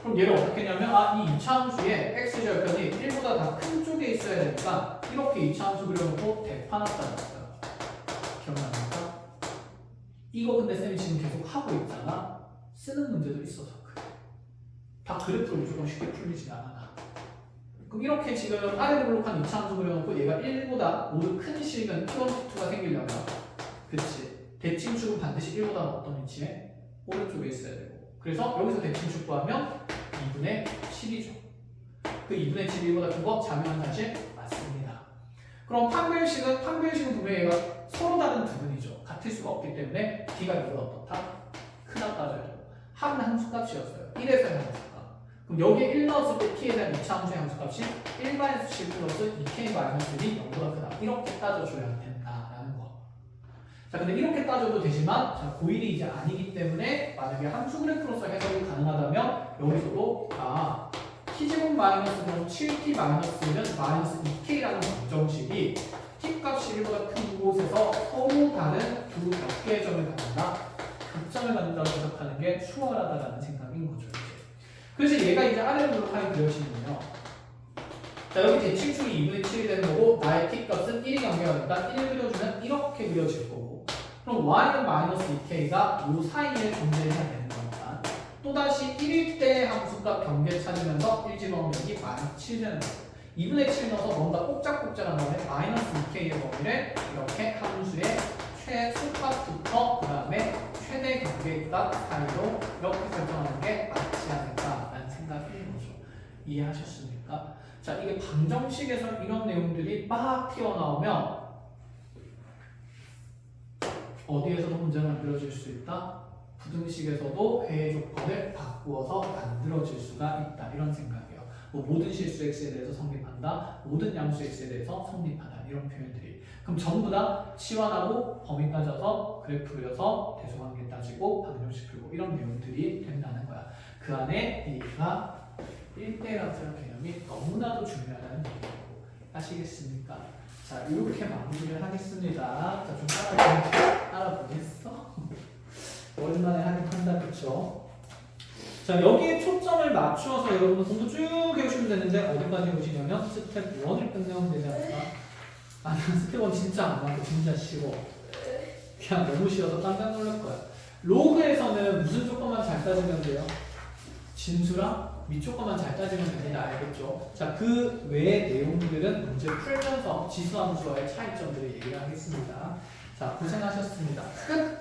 그럼 얘를 어떻게 했냐면 이 2차 함수에 x절편이 1보다 다 큰 쪽에 있어야 되니까 이렇게 2차 함수 그려놓고 대판을 따졌어요. 기억납니까? 이거 근데 쌤이 지금 계속 하고 있잖아. 쓰는 문제도 있어서 그래. 다 그래프로 무조건 쉽게 풀리진 않아. 그럼 이렇게 지금 아래 블록한 2차 함수 그려놓고 얘가 1보다 모두 큰 식은 P1, P2가 생기려면 그치 대칭축은 반드시 1보다 어떤 위치에? 오른쪽에 있어야 되고 그래서 여기서 대칭축 구하면 2분의 7이죠. 그 2분의 7이 1보다 큰 거 자명한 사실 맞습니다. 그럼 판별식은 분명히 얘가 서로 다른 두 분이죠. 같을 수가 없기 때문에 B가 이보다 어떻다? 크다 따져야죠. 한 함수값이었어요. 1에서 함수값. 그럼 여기에 1 넣었을 때 P에 대한 2차 함수의 함수값이 1-7 플러스 2K-1이 0보다 크다. 이렇게 따져줘야 된다라는 거. 자, 근데 이렇게 따져도 되지만 자, 고1이 이제 아니기 때문에 만약에 함수 그래프로서 해석이 가능하다면 여기서도 T제곱 마이너스 7T 마이너스면 마이너스 2K라는 방정식이 T 값이 1보다 큰 곳에서 서로 다른 두 몇 개의 점을 갖는다. 극점을 갖는다고 해석하는 게 수월하다라는 생각인 거죠. 그래서 얘가 이제 아래로 블록하게 그려지면요. 자, 여기 대칭축이 2분의 7이 되는 거고 나의 t 값은 1이 경계하니까 1을 그려주면 이렇게 그려질 거고 그럼 y는 마이너스 2k가 요 사이에 존재해야 되는 거니까 또다시 1일 때 함수값 경계 찾으면서 1지방면이 마이너스 7 되는 거고 2분의 7 넣어서 뭔가 꼭짝꼭짝한 다음에 마이너스 2k의 범위를 이렇게 함수의 최소값부터 그 다음에 최대 경계값 사이로 이렇게 설정하는 게 맞지 않을까라는 생각인 거죠. 이해하셨습니까? 자, 이게 방정식에서 이런 내용들이 막 튀어나오면 어디에서도 문제가 만들어질 수 있다? 부등식에서도 회의 조건을 바꾸어서 만들어질 수가 있다. 이런 생각이에요. 뭐 모든 실수 x에 대해서 성립한다. 모든 양수 x에 대해서 성립하다. 이런 표현들이. 그럼 전부 다 치환하고 범위 따져서 그래프 그려서 대소관계 따지고 방정식 풀고 이런 내용들이 된다는 거야. 그 안에 얘가 1대1함수라는 개념이 너무나도 중요하다는 얘기고 아시겠습니까? 자, 이렇게 마무리를 하겠습니다. 자, 좀 따라보겠어? 오랜만에 하긴 한다, 그쵸? 자, 여기에 초점을 맞추어서 여러분은 공부 쭉 해오시면 되는데 어디까지 오시냐면 스텝 1을 끝내면 되지 않을까? 아니, 스텝 1 진짜 안 맞고 진짜 쉬워. 그냥 너무 쉬워서 깜짝 놀랄 거야. 로그에서는 무슨 조건만 잘 따지면 돼요? 진수랑 밑조건만 잘 따지면 됩니다. 알겠죠? 자, 그 외의 내용들은 문제 풀면서 지수함수와의 차이점들을 얘기를 하겠습니다. 자, 고생하셨습니다. 끝!